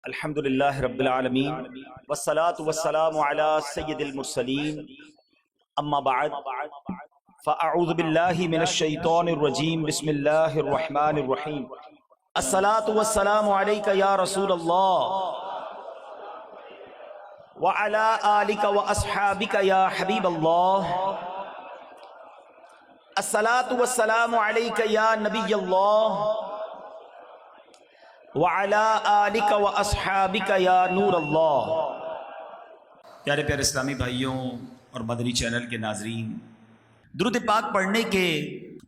الحمدللہ رب العالمین والصلاة والسلام علی سید المرسلین اما بعد فاعوذ باللہ من الشیطان الرجیم بسم اللہ الرحمن الرحیم الصلاة والسلام علیک یا رسول اللہ وعلی آلک واصحابک یا حبیب اللہ الصلاة والسلام علیک یا نبی اللہ وَعَلَىٰ آلِكَ وَأَصْحَابِكَ يَا نور اللہ۔ پیارے پیارے اسلامی بھائیوں اور مدنی چینل کے ناظرین، درود پاک پڑھنے کے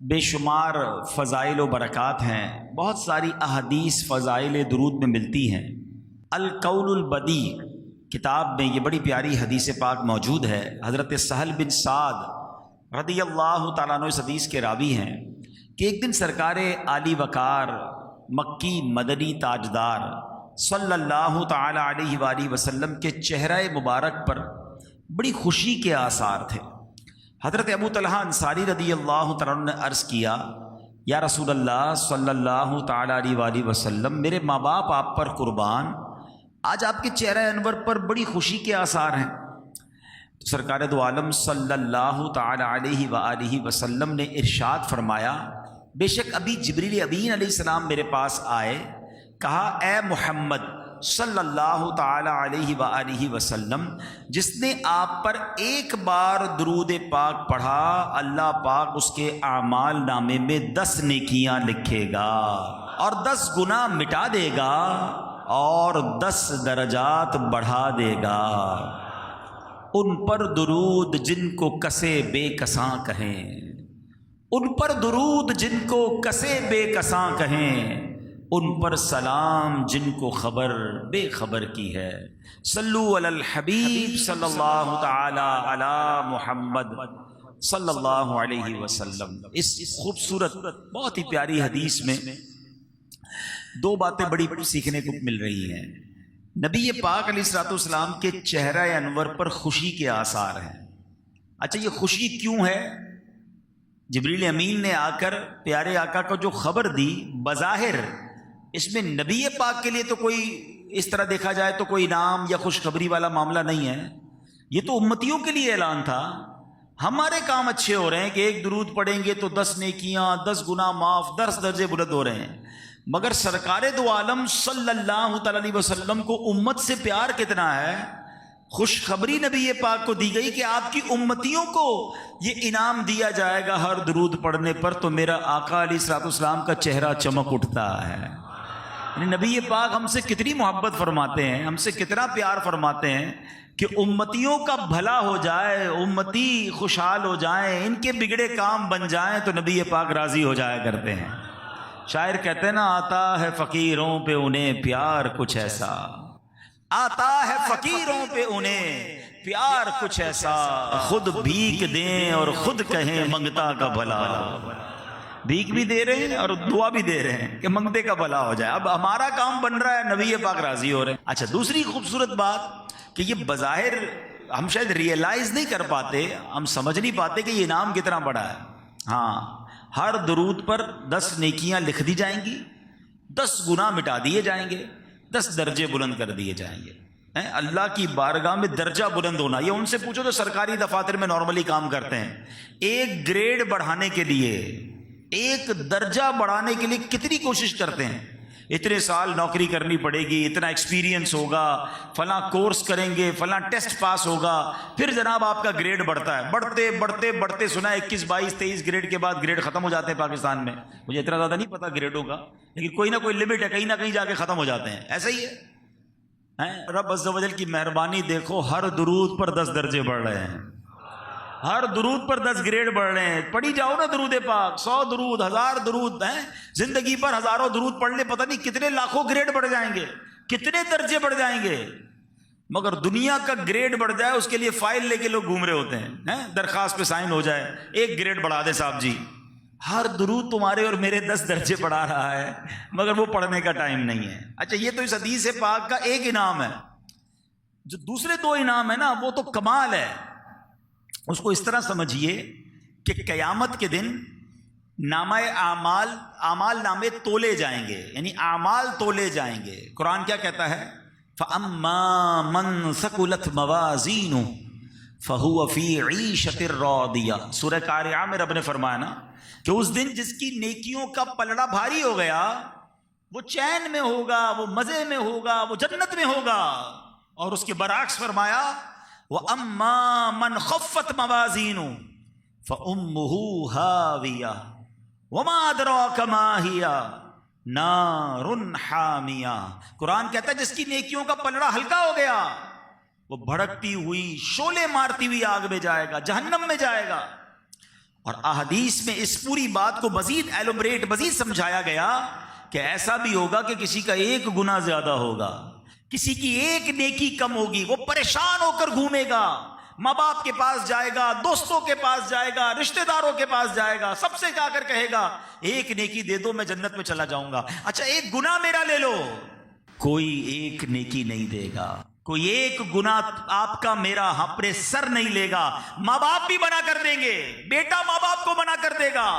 بے شمار فضائل و برکات ہیں۔ بہت ساری احادیث فضائل درود میں ملتی ہیں۔ القول البدیع کتاب میں یہ بڑی پیاری حدیث پاک موجود ہے۔ حضرت سہل بن سعد رضی اللہ تعالیٰ عنہ اس حدیث کے راوی ہیں کہ ایک دن سرکار عالی وقار مکی مدنی تاجدار صلی اللہ تعالی علیہ وآلہ وسلم کے چہرہ مبارک پر بڑی خوشی کے آثار تھے۔ حضرت ابو طلحہ انصاری رضی اللہ تعالیٰ عنہ نے عرض کیا، یا رسول اللہ صلی اللہ تعالی علیہ وآلہ وسلم، میرے ماں باپ آپ پر قربان، آج آپ کے چہرہ انور پر بڑی خوشی کے آثار ہیں۔ تو سرکار دو عالم صلی اللہ تعالی علیہ وآلہ وسلم نے ارشاد فرمایا، بے شک ابھی جبریل امین علیہ السلام میرے پاس آئے، کہا اے محمد صلی اللہ تعالی علیہ وآلہ وسلم، جس نے آپ پر ایک بار درود پاک پڑھا، اللہ پاک اس کے اعمال نامے میں 10 نیکیاں لکھے گا اور 10 گناہ مٹا دے گا اور 10 درجات بڑھا دے گا۔ ان پر درود جن کو کسے بے کساں کہیں، ان پر درود جن کو کسے بے کساں کہیں، ان پر سلام جن کو خبر بے خبر کی ہے۔ صلو علی الحبیب صلی اللہ تعالی علی محمد صلی اللہ علیہ وسلم۔ اس خوبصورت بہت ہی پیاری حدیث میں 2 باتیں بڑی سیکھنے کو مل رہی ہیں۔ نبی پاک علیہ الصلوۃ والسلام کے چہرہ انور پر خوشی کے آثار ہیں۔ اچھا، یہ خوشی کیوں ہے؟ جبریل امین نے آ کر پیارے آقا کو جو خبر دی، بظاہر اس میں نبی پاک کے لیے تو کوئی اس طرح دیکھا جائے تو کوئی انعام یا خوشخبری والا معاملہ نہیں ہے، یہ تو امتیوں کے لیے اعلان تھا۔ ہمارے کام اچھے ہو رہے ہیں کہ ایک درود پڑھیں گے تو 10 نیکیاں، 10 گناہ معاف، 10 درجے بلند ہو رہے ہیں، مگر سرکار دو عالم صلی اللہ تعالی علیہ وسلم کو امت سے پیار کتنا ہے۔ خوشخبری نبی پاک کو دی گئی کہ آپ کی امتیوں کو یہ انعام دیا جائے گا ہر درود پڑھنے پر، تو میرا آقا علیہ الصلوۃ والسلام کا چہرہ چمک اٹھتا ہے۔ یعنی نبی پاک ہم سے کتنی محبت فرماتے ہیں، ہم سے کتنا پیار فرماتے ہیں کہ امتیوں کا بھلا ہو جائے، امتی خوشحال ہو جائیں، ان کے بگڑے کام بن جائیں تو نبی پاک راضی ہو جایا کرتے ہیں۔ شاعر کہتے ہیں نا، آتا ہے فقیروں پہ انہیں پیار کچھ ایسا، آتا ہے فقیروں پہ انہیں پیار کچھ ایسا، خود بھیک دیں اور خود کہیں منگتا کا بھلا۔ بھیک بھی دے رہے ہیں اور دعا بھی دے رہے ہیں کہ منگتے کا بھلا ہو جائے۔ اب ہمارا کام بن رہا ہے، نبی پاک راضی ہو رہے ہیں۔ اچھا، دوسری خوبصورت بات کہ یہ بظاہر ہم شاید ریئلائز نہیں کر پاتے، ہم سمجھ نہیں پاتے کہ یہ انعام کتنا بڑا ہے۔ ہاں، ہر درود پر 10 نیکیاں لکھ دی جائیں گی، 10 گناہ مٹا دیے جائیں گے، 10 درجے بلند کر دیے جائیں گے۔ اللہ کی بارگاہ میں درجہ بلند ہونا، یہ ان سے پوچھو تو سرکاری دفاتر میں نارملی کام کرتے ہیں، ایک گریڈ بڑھانے کے لیے، ایک درجہ بڑھانے کے لیے کتنی کوشش کرتے ہیں۔ اتنے سال نوکری کرنی پڑے گی، اتنا ایکسپیرینس ہوگا، فلاں کورس کریں گے، فلاں ٹیسٹ پاس ہوگا، پھر جناب آپ کا گریڈ بڑھتا ہے۔ بڑھتے بڑھتے بڑھتے سنا 21 22 23 گریڈ کے بعد گریڈ ختم ہو جاتے ہیں پاکستان میں۔ مجھے اتنا زیادہ نہیں پتا گریڈوں کا، لیکن کوئی نہ کوئی لمٹ ہے، کہیں نہ کہیں جا کے ختم ہو جاتے ہیں۔ ایسا ہی ہے، رب عز و جل کی مہربانی دیکھو، ہر درود پر 10 درجے بڑھ رہے ہیں، ہر درود پر 10 گریڈ بڑھ رہے ہیں۔ پڑھی جاؤ نا درود پاک، 100 درود، 1000 درود ہیں، زندگی پر ہزاروں درود پڑھ لے، پتہ نہیں کتنے لاکھوں گریڈ بڑھ جائیں گے، کتنے درجے بڑھ جائیں گے۔ مگر دنیا کا گریڈ بڑھ جائے اس کے لیے فائل لے کے لوگ گھوم رہے ہوتے ہیں، درخواست پہ سائن ہو جائے، ایک گریڈ بڑھا دے صاحب جی۔ ہر درود تمہارے اور میرے 10 درجے بڑھا رہا ہے، مگر وہ پڑھنے کا ٹائم نہیں ہے۔ اچھا، یہ تو اس حدیث پاک کا ایک انعام ہے۔ جو دوسرے 2 انعام ہے نا، وہ تو کمال ہے۔ اس کو اس طرح سمجھیے کہ قیامت کے دن نامہ اعمال نامے تولے جائیں گے، یعنی اعمال تولے جائیں گے۔ قرآن کیا کہتا ہے؟ فَأَمَّا مَنْ ثَقُلَتْ مَوَازِينُهُ فَهُوَ فِي عِيشَةٍ رَاضِيَةٍ۔ سورہ قارعہ میں رب نے فرمایا نا کہ اس دن جس کی نیکیوں کا پلڑا بھاری ہو گیا وہ چین میں ہوگا، وہ مزے میں ہوگا، وہ جنت میں ہوگا۔ اور اس کے برعکس فرمایا وَأَمَّا مَنْ خَفَّتْ مَوَازِينُهُ فَأُمُّهُ هَاوِيَةٌ وَمَا أَدْرَاكَ مَا هِيَ نَارٌ حَامِيَةٌ۔ قرآن کہتا ہے جس کی نیکیوں کا پلڑا ہلکا ہو گیا وہ بھڑکتی ہوئی شعلے مارتی ہوئی آگ میں جائے گا، جہنم میں جائے گا۔ اور احادیث میں اس پوری بات کو مزید ایلوبریٹ، مزید سمجھایا گیا کہ ایسا بھی ہوگا کہ کسی کا ایک گناہ زیادہ ہوگا، کسی کی ایک نیکی کم ہوگی، وہ پریشان ہو کر گھومے گا، ماں باپ کے پاس جائے گا، دوستوں کے پاس جائے گا، رشتہ داروں کے پاس جائے گا، سب سے جا کر کہے گا ایک نیکی دے دو میں جنت میں چلا جاؤں گا۔ اچھا ایک گناہ میرا لے لو، کوئی ایک نیکی نہیں دے گا، کوئی ایک گناہ آپ کا میرا اپنے سر نہیں لے گا۔ ماں باپ بھی منع کر دیں گے، بیٹا ماں باپ کو منع کر دے گا۔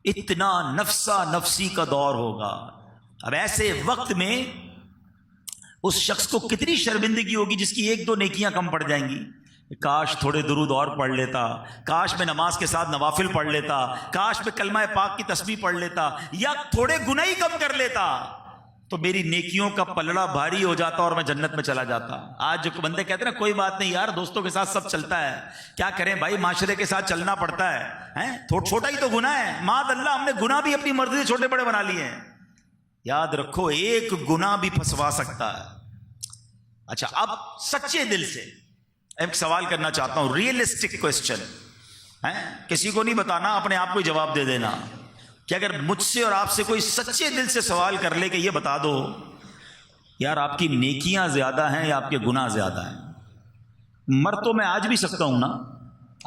اتنا نفسا نفسی کا دور ہوگا۔ اب ایسے وقت میں اس شخص کو کتنی شرمندگی ہوگی جس کی ایک دو نیکیاں کم پڑ جائیں گی۔ کاش تھوڑے درود اور پڑھ لیتا، کاش میں نماز کے ساتھ نوافل پڑھ لیتا، کاش میں کلمہ پاک کی تسبیح پڑھ لیتا، یا تھوڑے گناہ ہی کم کر لیتا تو میری نیکیوں کا پلڑا بھاری ہو جاتا اور میں جنت میں چلا جاتا۔ آج جو بندے کہتے ہیں نا کوئی بات نہیں یار، دوستوں کے ساتھ سب چلتا ہے، کیا کریں بھائی، معاشرے کے ساتھ چلنا پڑتا ہے، چھوٹا ہی تو گناہ ہے، معاذ اللہ ہم نے گناہ بھی اپنی مرضی سے چھوٹے بڑے بنا لیے ہیں۔ یاد رکھو ایک گناہ بھی پھنسوا سکتا ہے۔ اچھا اب سچے دل سے ایک سوال کرنا چاہتا ہوں، ریئلسٹک کوسچن ہے، کسی کو نہیں بتانا، اپنے آپ کو ہی جواب دے دینا کہ اگر مجھ سے اور آپ سے کوئی سچے دل سے سوال کر لے کہ یہ بتا دو یار آپ کی نیکیاں زیادہ ہیں یا آپ کے گناہ زیادہ ہیں؟ مر تو میں آج بھی سکتا ہوں نا،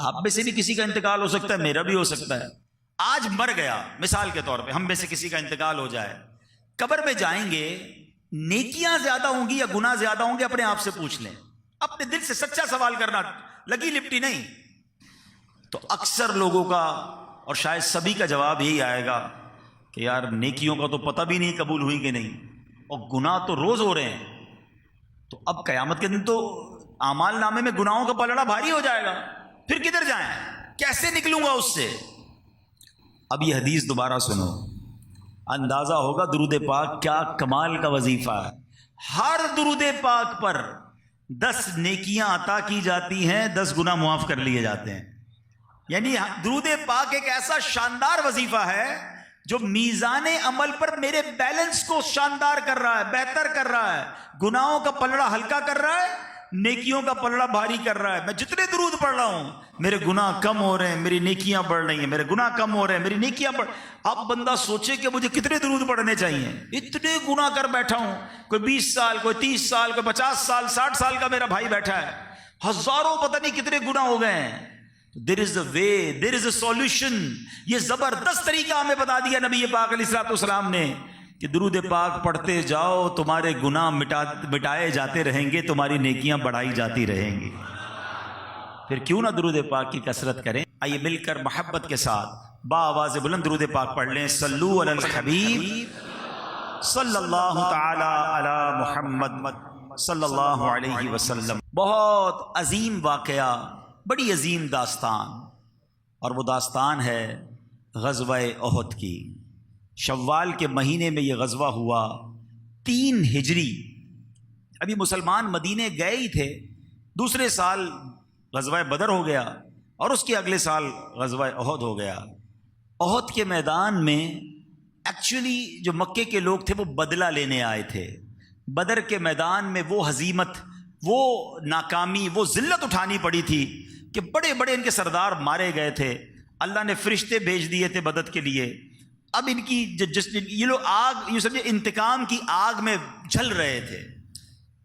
آپ میں سے بھی کسی کا انتقال ہو سکتا ہے، میرا بھی ہو سکتا ہے۔ آج مر گیا، مثال کے طور پہ ہم میں سے کسی کا انتقال ہو جائے، قبر میں جائیں گے، نیکیاں زیادہ ہوں گی یا گناہ زیادہ ہوں گے؟ اپنے آپ سے پوچھ لیں، اپنے دل سے سچا سوال کرنا، لگی لپٹی نہیں۔ تو اکثر لوگوں کا اور شاید سبھی کا جواب یہی آئے گا کہ یار نیکیوں کا تو پتہ بھی نہیں قبول ہوئی کہ نہیں، اور گناہ تو روز ہو رہے ہیں۔ تو اب قیامت کے دن تو اعمال نامے میں گناہوں کا پلڑا بھاری ہو جائے گا، پھر کدھر جائیں، کیسے نکلوں گا اس سے؟ اب یہ حدیث دوبارہ سنو، اندازہ ہوگا درود پاک کیا کمال کا وظیفہ ہے۔ ہر درود پاک پر 10 نیکیاں عطا کی جاتی ہیں، 10 گناہ معاف کر لیے جاتے ہیں۔ یعنی درود پاک ایک ایسا شاندار وظیفہ ہے جو میزان عمل پر میرے بیلنس کو شاندار کر رہا ہے، بہتر کر رہا ہے، گناہوں کا پلڑا ہلکا کر رہا ہے، نیکیوں کا پلڑا بھاری کر رہا ہے۔ میں جتنے درود پڑھ رہا ہوں میرے گناہ کم ہو رہے ہیں، میری نیکیاں بڑھ رہی ہیں، میرے گناہ کم ہو رہے ہیں، میری نیکیاں بڑھ۔ اب بندہ سوچے کہ مجھے کتنے درود پڑھنے چاہیے، اتنے گناہ کر بیٹھا ہوں، کوئی 20 سال، کوئی 30 سال، کوئی 50 سال، 60 سال کا میرا بھائی بیٹھا ہے، ہزاروں پتہ نہیں کتنے گناہ ہو گئے ہیں۔ There is a way, there is a solution۔ یہ زبردست طریقہ ہمیں بتا دیا نبی پاک علیہ الصلوۃ والسلام نے کہ درود پاک پڑھتے جاؤ، تمہارے گناہ مٹائے جاتے رہیں گے، تمہاری نیکیاں بڑھائی جاتی رہیں گی۔ پھر کیوں نہ درود پاک کی کثرت کریں؟ آئیے مل کر محبت کے ساتھ با آواز بلند درود پاک پڑھ لیں۔ صلو علی الحبیب صلی اللہ تعالی علی محمد صلی اللہ علیہ وسلم۔ بہت عظیم واقعہ، بڑی عظیم داستان، اور وہ داستان ہے غزوہ احد کی۔ شوال کے مہینے میں یہ غزوہ ہوا، 3 ہجری۔ ابھی مسلمان مدینے گئے ہی تھے، دوسرے سال غزوہ بدر ہو گیا اور اس کے اگلے سال غزوہ احد ہو گیا۔ احد کے میدان میں ایکچولی جو مکے کے لوگ تھے وہ بدلہ لینے آئے تھے۔ بدر کے میدان میں وہ ہزیمت، وہ ناکامی، وہ ذلت اٹھانی پڑی تھی کہ بڑے بڑے ان کے سردار مارے گئے تھے، اللہ نے فرشتے بھیج دیے تھے مدد کے لیے۔ اب ان کی یہ لوگ آگ، یوں سمجھے انتقام کی آگ میں جل رہے تھے،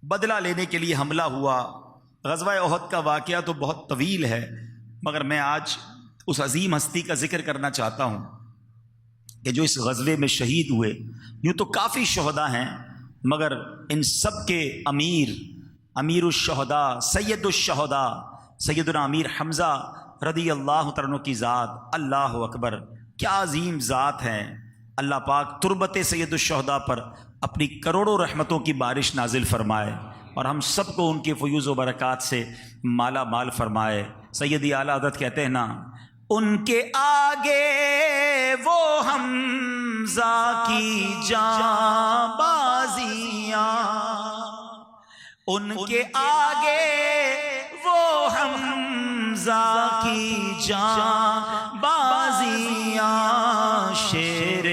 بدلہ لینے کے لیے حملہ ہوا۔ غزوہ احد کا واقعہ تو بہت طویل ہے، مگر میں آج اس عظیم ہستی کا ذکر کرنا چاہتا ہوں کہ جو اس غزوے میں شہید ہوئے۔ یوں تو کافی شہداء ہیں، مگر ان سب کے امیر الشہداء، سید الشہداء سیدنا امیر حمزہ رضی اللہ تعالیٰ عنہ کی ذات، اللہ اکبر، کیا عظیم ذات ہیں۔ اللہ پاک تربت سید الشہداء پر اپنی کروڑوں رحمتوں کی بارش نازل فرمائے اور ہم سب کو ان کے فیوز و برکات سے مالا مال فرمائے۔ سیدی اعلیٰ حضرت کہتے ہیں نا، ان کے آگے وہ حمزہ کی جاں بازیاں، ان کے آگے وہ حمزہ کی جاں بازیاں، شیر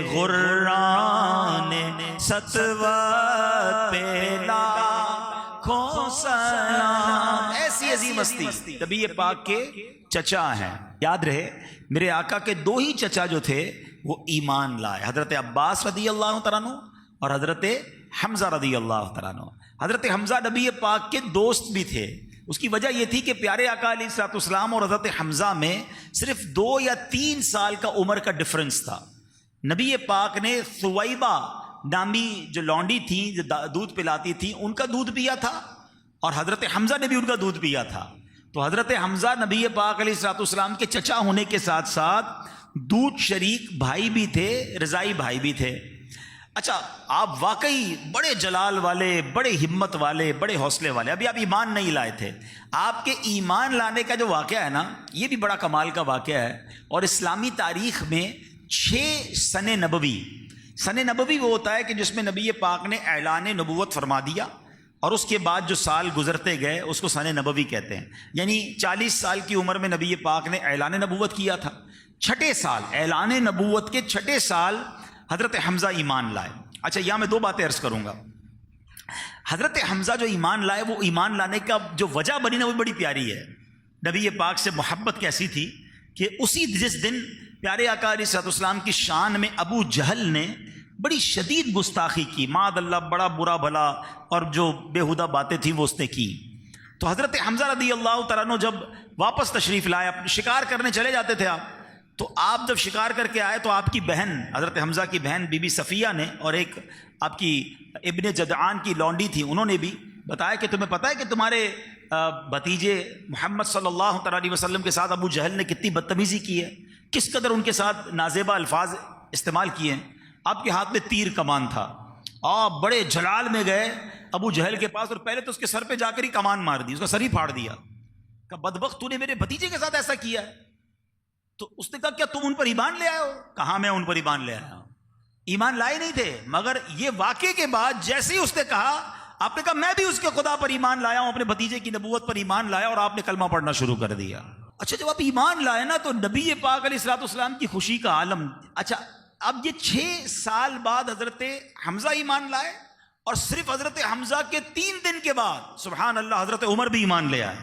غران ستوت پہ لاکھوں سلام۔ ایسی عظیم ہستی نبی پاک کے چچا ہیں۔ یاد رہے میرے آقا کے دو ہی چچا جو تھے وہ ایمان لائے، حضرت عباس رضی اللہ تعالیٰ عنہ اور حضرت حمزہ رضی اللہ تعالیٰ عنہ۔ حضرت حمزہ نبی پاک کے دوست بھی تھے۔ اس کی وجہ یہ تھی کہ پیارے آقا علیہ الصلوۃ والسلام اور حضرت حمزہ میں صرف 2 یا 3 سال کا عمر کا ڈفرنس تھا۔ نبی پاک نے ثویبہ نامی جو لونڈی تھی جو دودھ پلاتی تھی ان کا دودھ پیا تھا، اور حضرت حمزہ نے بھی ان کا دودھ پیا تھا۔ تو حضرت حمزہ نبی پاک علیہ الصلوۃ والسلام کے چچا ہونے کے ساتھ ساتھ دودھ شریک بھائی بھی تھے، رضائی بھائی بھی تھے۔ اچھا، آپ واقعی بڑے جلال والے، بڑے ہمت والے، بڑے حوصلے والے۔ ابھی آپ ایمان نہیں لائے تھے، آپ کے ایمان لانے کا جو واقعہ ہے نا، یہ بھی بڑا کمال کا واقعہ ہے۔ اور اسلامی تاریخ میں 6 سن نبوی وہ ہوتا ہے کہ جس میں نبی پاک نے اعلان نبوت فرما دیا، اور اس کے بعد جو سال گزرتے گئے اس کو سن نبوی کہتے ہیں۔ یعنی 40 سال کی عمر میں نبی پاک نے اعلان نبوت کیا تھا، 6ٹھے سال اعلان نبوت کے 6ٹھے سال حضرت حمزہ ایمان لائے۔ اچھا، یہاں میں 2 باتیں عرض کروں گا۔ حضرت حمزہ جو ایمان لائے، وہ ایمان لانے کا جو وجہ بنی نا وہ بڑی پیاری ہے۔ نبی پاک سے محبت کیسی تھی کہ جس دن پیارے آقا علیہ الصلوۃ والسلام کی شان میں ابو جہل نے بڑی شدید گستاخی کی، معاذ اللہ، بڑا برا بھلا اور جو بےہودہ باتیں تھیں وہ اس نے کی۔ تو حضرت حمزہ رضی اللہ تعالیٰ عنہ جب واپس تشریف لائے، اپنے شکار کرنے چلے جاتے تھے آپ، تو آپ جب شکار کر کے آئے تو آپ کی بہن، حضرت حمزہ کی بہن بی بی صفیہ نے، اور ایک آپ کی ابن جدعان کی لونڈی تھی، انہوں نے بھی بتایا کہ تمہیں پتہ ہے کہ تمہارے بھتیجے محمد صلی اللہ تعالیٰ علیہ وسلم کے ساتھ ابو جہل نے کتنی بدتمیزی کی ہے، کس قدر ان کے ساتھ نازیبہ الفاظ استعمال کیے ہیں۔ آپ کے ہاتھ میں تیر کمان تھا، آپ بڑے جلال میں گئے ابو جہل کے پاس، اور پہلے تو اس کے سر پہ جا کر ہی کمان مار دی، اس کا سر ہی پھاڑ دیا، کہ بدبخت تو نے میرے بھتیجے کے ساتھ ایسا کیا ہے۔ تو اس نے کہا کیا تم ان پر ایمان لے آئے ہو؟ کہاں میں ان پر ایمان لے آیا ہوں، ایمان لائے نہیں تھے، مگر یہ واقعے کے بعد جیسے ہی اس نے کہا، آپ نے کہا میں بھی اس کے خدا پر ایمان لایا ہوں، اپنے بھتیجے کی نبوت پر ایمان لایا، اور آپ نے کلمہ پڑھنا شروع کر دیا۔ اچھا، جب آپ ایمان لائے نا تو نبی پاک علیہ الصلوۃ والسلام کی خوشی کا عالم۔ اچھا، اب یہ 6 سال بعد حضرت حمزہ ایمان لائے، اور صرف حضرت حمزہ کے 3 دن کے بعد سبحان اللہ حضرت عمر بھی ایمان لے آئے۔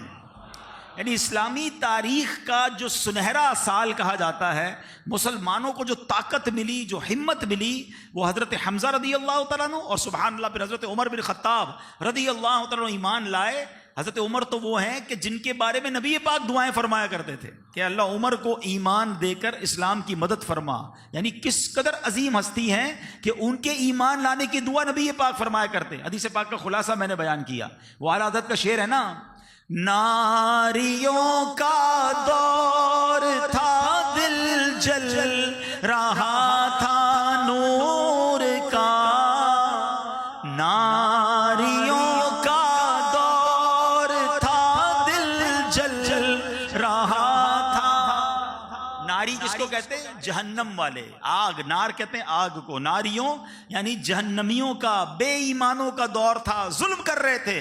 یعنی اسلامی تاریخ کا جو سنہرا سال کہا جاتا ہے، مسلمانوں کو جو طاقت ملی، جو ہمت ملی، وہ حضرت حمزہ رضی اللہ تعالیٰ عنہ اور سبحان اللہ پھر حضرت عمر بن خطاب رضی اللہ تعالیٰ عنہ ایمان لائے۔ حضرت عمر تو وہ ہیں کہ جن کے بارے میں نبی پاک دعائیں فرمایا کرتے تھے کہ اللہ عمر کو ایمان دے کر اسلام کی مدد فرما۔ یعنی کس قدر عظیم ہستی ہیں کہ ان کے ایمان لانے کی دعا نبی پاک فرمایا کرتے۔ حدیث پاک کا خلاصہ میں نے بیان کیا، وہ اعلیٰ حضرت کا شعر ہے نا، ناریوں کا دور تھا دل جل رہا تھا نور کا، ناریوں کا دور تھا دل جل رہا تھا۔ ناری کس کو کہتے ہیں؟ جہنم والے، آگ، نار کہتے ہیں آگ کو، ناریوں یعنی جہنمیوں کا، بے ایمانوں کا دور تھا، ظلم کر رہے تھے،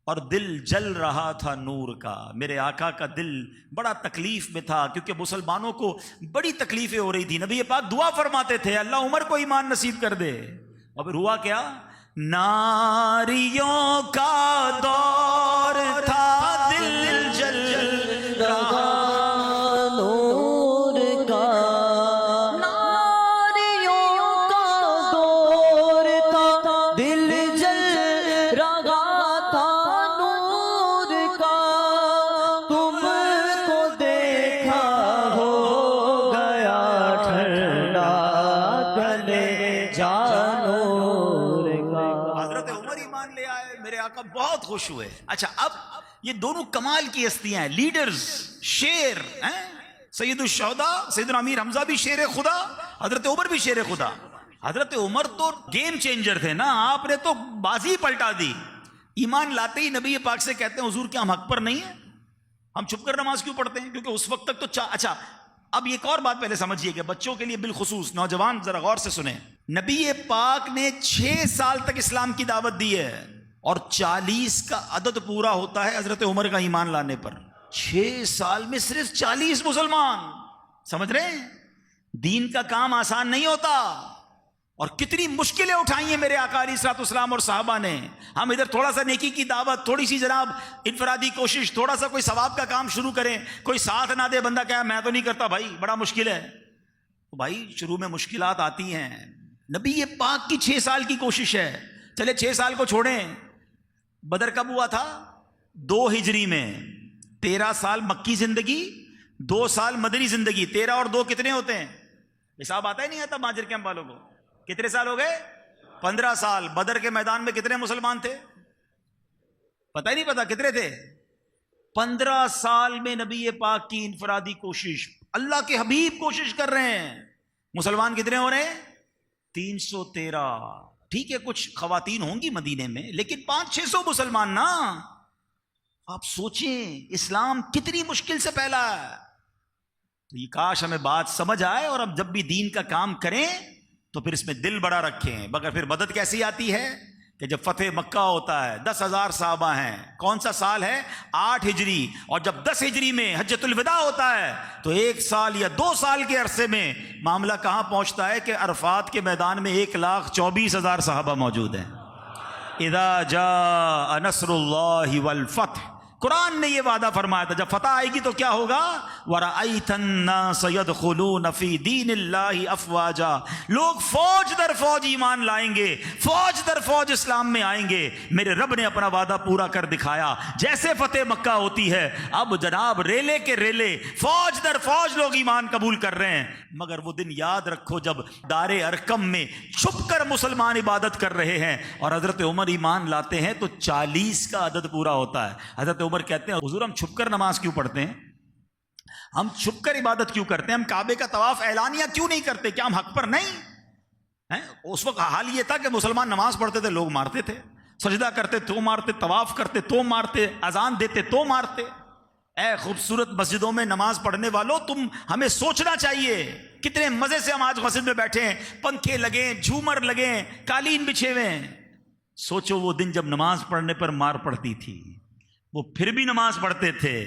اور دل جل رہا تھا نور کا۔ میرے آقا کا دل بڑا تکلیف میں تھا کیونکہ مسلمانوں کو بڑی تکلیفیں ہو رہی تھی۔ نبی پاک دعا فرماتے تھے اللہ عمر کو ایمان نصیب کر دے، اور پھر ہوا کیا؟ ناریوں کا دور تھا دل جل رہا نور کا، ناریوں کا دور تھا دل جل رہا تھا نور کا، تم کو دیکھا ہو گیا ٹھنڈا گلے جانور کا۔ حضرت عمر ایمان لے آئے، میرے آقا بہت خوش ہوئے۔ اچھا، اب یہ دونوں کمال کی ہستیاں ہیں، لیڈرز، شیر ہیں، سید الشہداء سیدنا امیر حمزہ بھی شیر خدا، حضرت عمر بھی شیر خدا۔ حضرت عمر تو گیم چینجر تھے نا، آپ نے تو بازی پلٹا دی. ایمان لاتے ہی نبی پاک سے کہتے ہیں حضور کیا ہم حق پر نہیں ہیں؟ ہم چھپ کر نماز کیوں پڑھتے ہیں؟ کیونکہ اس وقت تک تو اچھا اب ایک اور بات پہلے سمجھیے کہ بچوں کے لیے بالخصوص، نوجوان ذرا غور سے سنیں. نبی پاک نے 6 سال تک اسلام کی دعوت دی ہے اور 40 کا عدد پورا ہوتا ہے حضرت عمر کا ایمان لانے پر. 6 سال میں صرف 40 مسلمان. سمجھ رہے ہیں؟ دین کا کام آسان نہیں ہوتا اور کتنی مشکلیں اٹھائی ہیں میرے آقا علیہ الصلوۃ والسلام اور صحابہ نے. ہم ادھر تھوڑا سا نیکی کی دعوت، تھوڑی سی جناب انفرادی کوشش، تھوڑا سا کوئی ثواب کا کام شروع کریں، کوئی ساتھ نہ دے، بندہ کہا میں تو نہیں کرتا بھائی بڑا مشکل ہے. تو بھائی شروع میں مشکلات آتی ہیں. نبی پاک کی 6 سال کی کوشش ہے. چلے 6 سال کو چھوڑیں، بدر کب ہوا تھا؟ 2 ہجری میں. 13 سال مکی زندگی، 2 سال مدنی زندگی. 13 اور 2 کتنے ہوتے ہیں؟ حساب آتا ہی نہیں آتا ماجر کیمپ والوں کو. کتنے سال ہو گئے؟ 15 سال. بدر کے میدان میں کتنے مسلمان تھے؟ پتہ ہی نہیں پتا کتنے تھے. 15 سال میں نبی پاک کی انفرادی کوشش، اللہ کے حبیب کوشش کر رہے ہیں. مسلمان کتنے ہو رہے ہیں؟ 313. ٹھیک ہے کچھ خواتین ہوں گی مدینے میں، لیکن 500-600 مسلمان نا. آپ سوچیں اسلام کتنی مشکل سے پھیلا ہے. تو یہ کاش ہمیں بات سمجھ آئے اور اب جب بھی دین کا کام کریں تو پھر اس میں دل بڑا رکھیں. مگر پھر مدد کیسی آتی ہے کہ جب فتح مکہ ہوتا ہے، 10,000 صحابہ ہیں. کون سا سال ہے؟ 8 ہجری. اور جب 10 ہجری میں حجۃ الوداع ہوتا ہے تو 1 سال یا 2 سال کے عرصے میں معاملہ کہاں پہنچتا ہے کہ عرفات کے میدان میں 1,24,000 صحابہ موجود ہیں. اذا جاء نصر اللہ والفتح، قرآن نے یہ وعدہ فرمایا تھا جب فتح آئے گی تو کیا ہوگا؟ وَرَأَيْتَ النَّاسَ يَدْخُلُونَ فِي دِينِ اللَّهِ أَفْوَاجًا، لوگ فوج در فوج ایمان لائیں گے، فوج در فوج اسلام میں آئیں گے. میرے رب نے اپنا وعدہ پورا کر دکھایا. جیسے فتح مکہ ہوتی ہے اب جناب ریلے کے ریلے فوج در فوج لوگ ایمان قبول کر رہے ہیں. مگر وہ دن یاد رکھو جب دار ارقم میں چھپ کر مسلمان عبادت کر رہے ہیں اور حضرت عمر ایمان لاتے ہیں تو 40 کا عدد پورا ہوتا ہے. حضرت عمر کہتے ہیں حضور ہم چھپ کر نماز کیوں پڑھتے ہیں؟ ہم چھپ کر عبادت کیوں کرتے ہیں؟ ہم کعبے کا طواف اعلانیہ کیوں نہیں کرتے؟ کیا ہم حق پر نہیں ہیں؟ اس وقت حال یہ تھا کہ مسلمان نماز پڑھتے تھے لوگ مارتے تھے، سجدہ کرتے تو مارتے، طواف کرتے تو مارتے، اذان دیتے تو مارتے. اے خوبصورت مسجدوں میں نماز پڑھنے والوں، تم ہمیں سوچنا چاہیے کتنے مزے سے ہم آج مسجد میں بیٹھے ہیں، پنکھے لگیں، جھومر لگیں، قالین بچھے ہوئے ہیں. سوچو وہ دن جب نماز پڑھنے پر مار پڑتی تھی، وہ پھر بھی نماز پڑھتے تھے.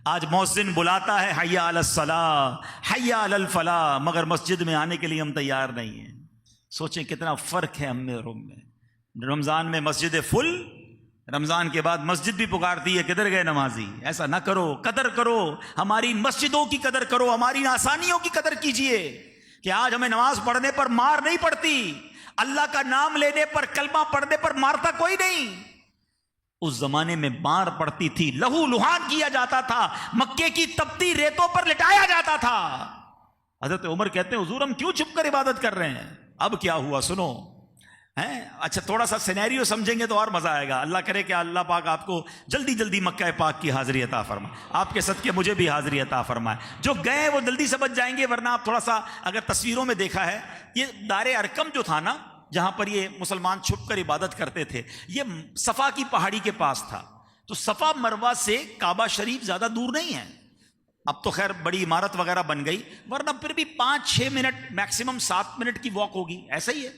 آج مؤذن بلاتا ہے حی علی الصلاۃ، حی علی الفلاح، مگر مسجد میں آنے کے لیے ہم تیار نہیں ہیں. سوچیں کتنا فرق ہے ہم میں اور ان میں. رمضان میں مسجد فل، رمضان کے بعد مسجد بھی پکارتی ہے کدھر گئے نمازی. ایسا نہ کرو، قدر کرو، ہماری مسجدوں کی قدر کرو، ہماری آسانیوں کی قدر کیجئے کہ آج ہمیں نماز پڑھنے پر مار نہیں پڑتی، اللہ کا نام لینے پر، کلمہ پڑھنے پر مارتا کوئی نہیں. اس زمانے میں مار پڑتی تھی، لہو لہان کیا جاتا تھا، مکے کی تپتی ریتوں پر لٹایا جاتا تھا. حضرت عمر کہتے ہیں حضور ہم کیوں چھپ کر عبادت کر رہے ہیں؟ اب کیا ہوا سنو. اچھا تھوڑا سا سینیریو سمجھیں گے تو اور مزہ آئے گا. اللہ کرے کہ اللہ پاک آپ کو جلدی جلدی مکہ پاک کی حاضری عطا فرمائے، آپ کے صدقے مجھے بھی حاضری عطا فرمائے. جو گئے وہ جلدی سمجھ جائیں گے، ورنہ آپ تھوڑا سا اگر تصویروں میں دیکھا ہے، یہ دار ارقم جو تھا نا جہاں پر یہ مسلمان چھپ کر عبادت کرتے تھے، یہ صفا کی پہاڑی کے پاس تھا. تو صفا مروہ سے کعبہ شریف زیادہ دور نہیں ہے. اب تو خیر بڑی عمارت وغیرہ بن گئی، ورنہ پھر بھی 5-6 منٹ میکسیمم 7 منٹ کی واک ہوگی، ایسا ہی ہے.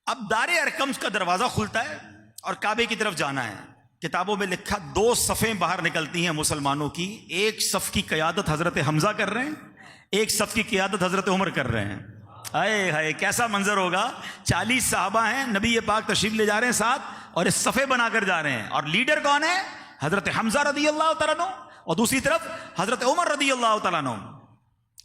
اب دار ارقم کا دروازہ کھلتا ہے اور کعبے کی طرف جانا ہے. کتابوں میں لکھا 2 صفیں باہر نکلتی ہیں مسلمانوں کی. ایک صف کی قیادت حضرت حمزہ کر رہے ہیں، ایک صف کی قیادت حضرت عمر کر رہے ہیں. ہائے ہائے کیسا منظر ہوگا. 40 صحابہ ہیں، نبی پاک تشریف لے جا رہے ہیں ساتھ اور اس صفے بنا کر جا رہے ہیں. اور لیڈر کون ہے؟ حضرت حمزہ رضی اللہ تعالیٰ عنہ، اور دوسری طرف حضرت عمر رضی اللہ تعالیٰ عنہ.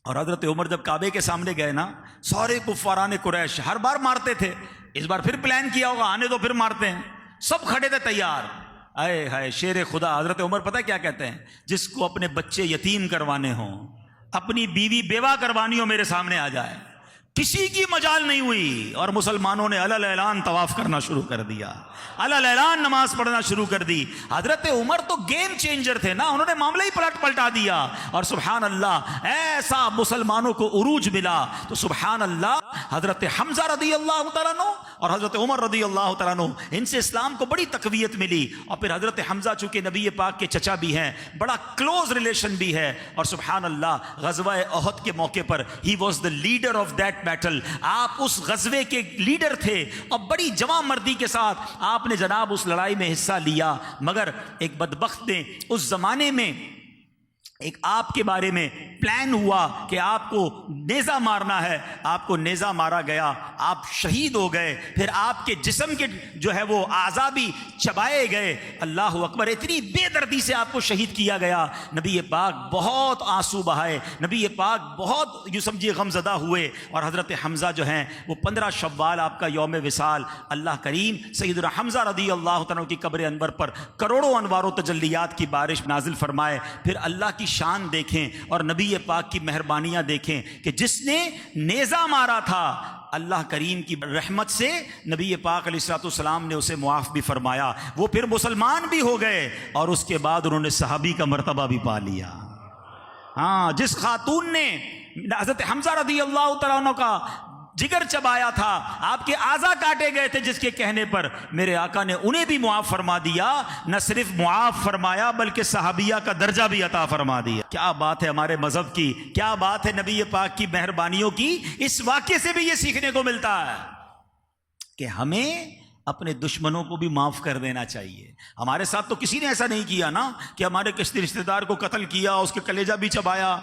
اور حضرت عمر جب کعبے کے سامنے گئے نا، سارے کفاران قریش ہر بار مارتے تھے، اس بار پھر پلان کیا ہوگا آنے تو پھر مارتے ہیں، سب کھڑے تھے تیار. اے ہائے شیر خدا. حضرت عمر پتہ کیا کہتے ہیں؟ جس کو اپنے بچے یتیم کروانے ہوں، اپنی بیوی بیوہ کروانی ہو، میرے سامنے آ جائے. کسی کی مجال نہیں ہوئی اور مسلمانوں نے علل اعلان طواف کرنا شروع کر دیا، علل اعلان نماز پڑھنا شروع کر دی۔ حضرت عمر تو گیم چینجر تھے نا، انہوں نے معاملہ ہی پلٹا دیا، اور سبحان اللہ ایسا مسلمانوں کو عروج ملا۔ تو سبحان اللہ، حضرت حمزہ رضی اللہ تعالیٰ عنہ اور حضرت عمر رضی اللہ تعالیٰ عنہ، ان سے اسلام کو بڑی تقویت ملی، اور پھر حضرت حمزہ چونکہ نبی پاک کے چچا بھی ہیں، بڑا کلوز ریلیشن بھی ہے، اور سبحان اللہ غزوہ احد کے موقع پر ہی was the leader of that battle, آپ اس غزوے کے لیڈر تھے، اور بڑی جواں مردی کے ساتھ آپ نے جناب اس لڑائی میں حصہ لیا۔ مگر ایک بدبخت نے اس زمانے میں ایک آپ کے بارے میں پلان ہوا کہ آپ کو نیزہ مارنا ہے، آپ کو نیزہ مارا گیا، آپ شہید ہو گئے، پھر آپ کے جسم کے جو ہے وہ اعضاء بھی چبائے گئے۔ اللہ اکبر، اتنی بے دردی سے آپ کو شہید کیا گیا۔ نبی پاک بہت آنسو بہائے، نبی پاک بہت یوں سمجھیے غم زدہ ہوئے، اور حضرت حمزہ جو ہیں وہ 15 شوال آپ کا یوم وصال، اللہ کریم سیدنا حمزہ رضی اللہ تعالیٰ کی قبر انور پر کروڑوں انوار و تجلیات کی بارش نازل فرمائے۔ پھر اللہ کی شان دیکھیں اور نبی پاک کی مہربانیاں دیکھیں کہ جس نے نیزہ مارا تھا، اللہ کریم کی رحمت سے نبی پاک علیہ الصلوۃ والسلام نے اسے معاف بھی فرمایا، وہ پھر مسلمان بھی ہو گئے، اور اس کے بعد انہوں نے صحابی کا مرتبہ بھی پا لیا۔ ہاں، جس خاتون نے حضرت حمزہ رضی اللہ تعالیٰ عنہ کا جگر چبایا تھا، آپ کے اعضاء کاٹے گئے تھے، جس کے کہنے پر میرے آقا نے انہیں بھی معاف فرما دیا، نہ صرف معاف فرمایا بلکہ صحابیہ کا درجہ بھی عطا فرما دیا۔ کیا بات ہے ہمارے مذہب کی، کیا بات ہے نبی پاک کی مہربانیوں کی۔ اس واقعے سے بھی یہ سیکھنے کو ملتا ہے کہ ہمیں اپنے دشمنوں کو بھی معاف کر دینا چاہیے۔ ہمارے ساتھ تو کسی نے ایسا نہیں کیا نا کہ ہمارے کسی رشتہ دار کو قتل کیا، اس کے کلیجہ بھی چبایا،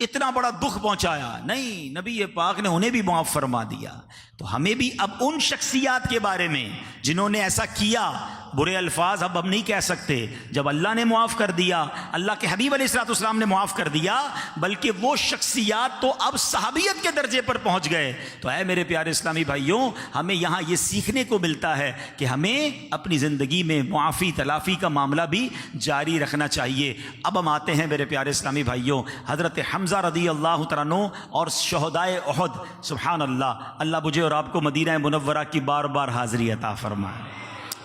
اتنا بڑا دکھ پہنچایا، نہیں، نبی پاک نے انہیں بھی معاف فرما دیا۔ تو ہمیں بھی اب ان شخصیات کے بارے میں جنہوں نے ایسا کیا، برے الفاظ اب ہم نہیں کہہ سکتے۔ جب اللہ نے معاف کر دیا، اللہ کے حبیب علیہ الصلوۃ والسلام نے معاف کر دیا، بلکہ وہ شخصیات تو اب صحابیت کے درجے پر پہنچ گئے۔ تو اے میرے پیارے اسلامی بھائیوں، ہمیں یہاں یہ سیکھنے کو ملتا ہے کہ ہمیں اپنی زندگی میں معافی تلافی کا معاملہ بھی جاری رکھنا چاہیے۔ اب ہم آتے ہیں میرے پیارے اسلامی بھائیوں حضرت حمزہ رضی اللہ تعالیٰ عنہ اور شہدائے احد۔ سبحان اللہ، اللہ مجھے اور آپ کو مدینہ منورہ کی بار بار حاضری عطا فرمائے۔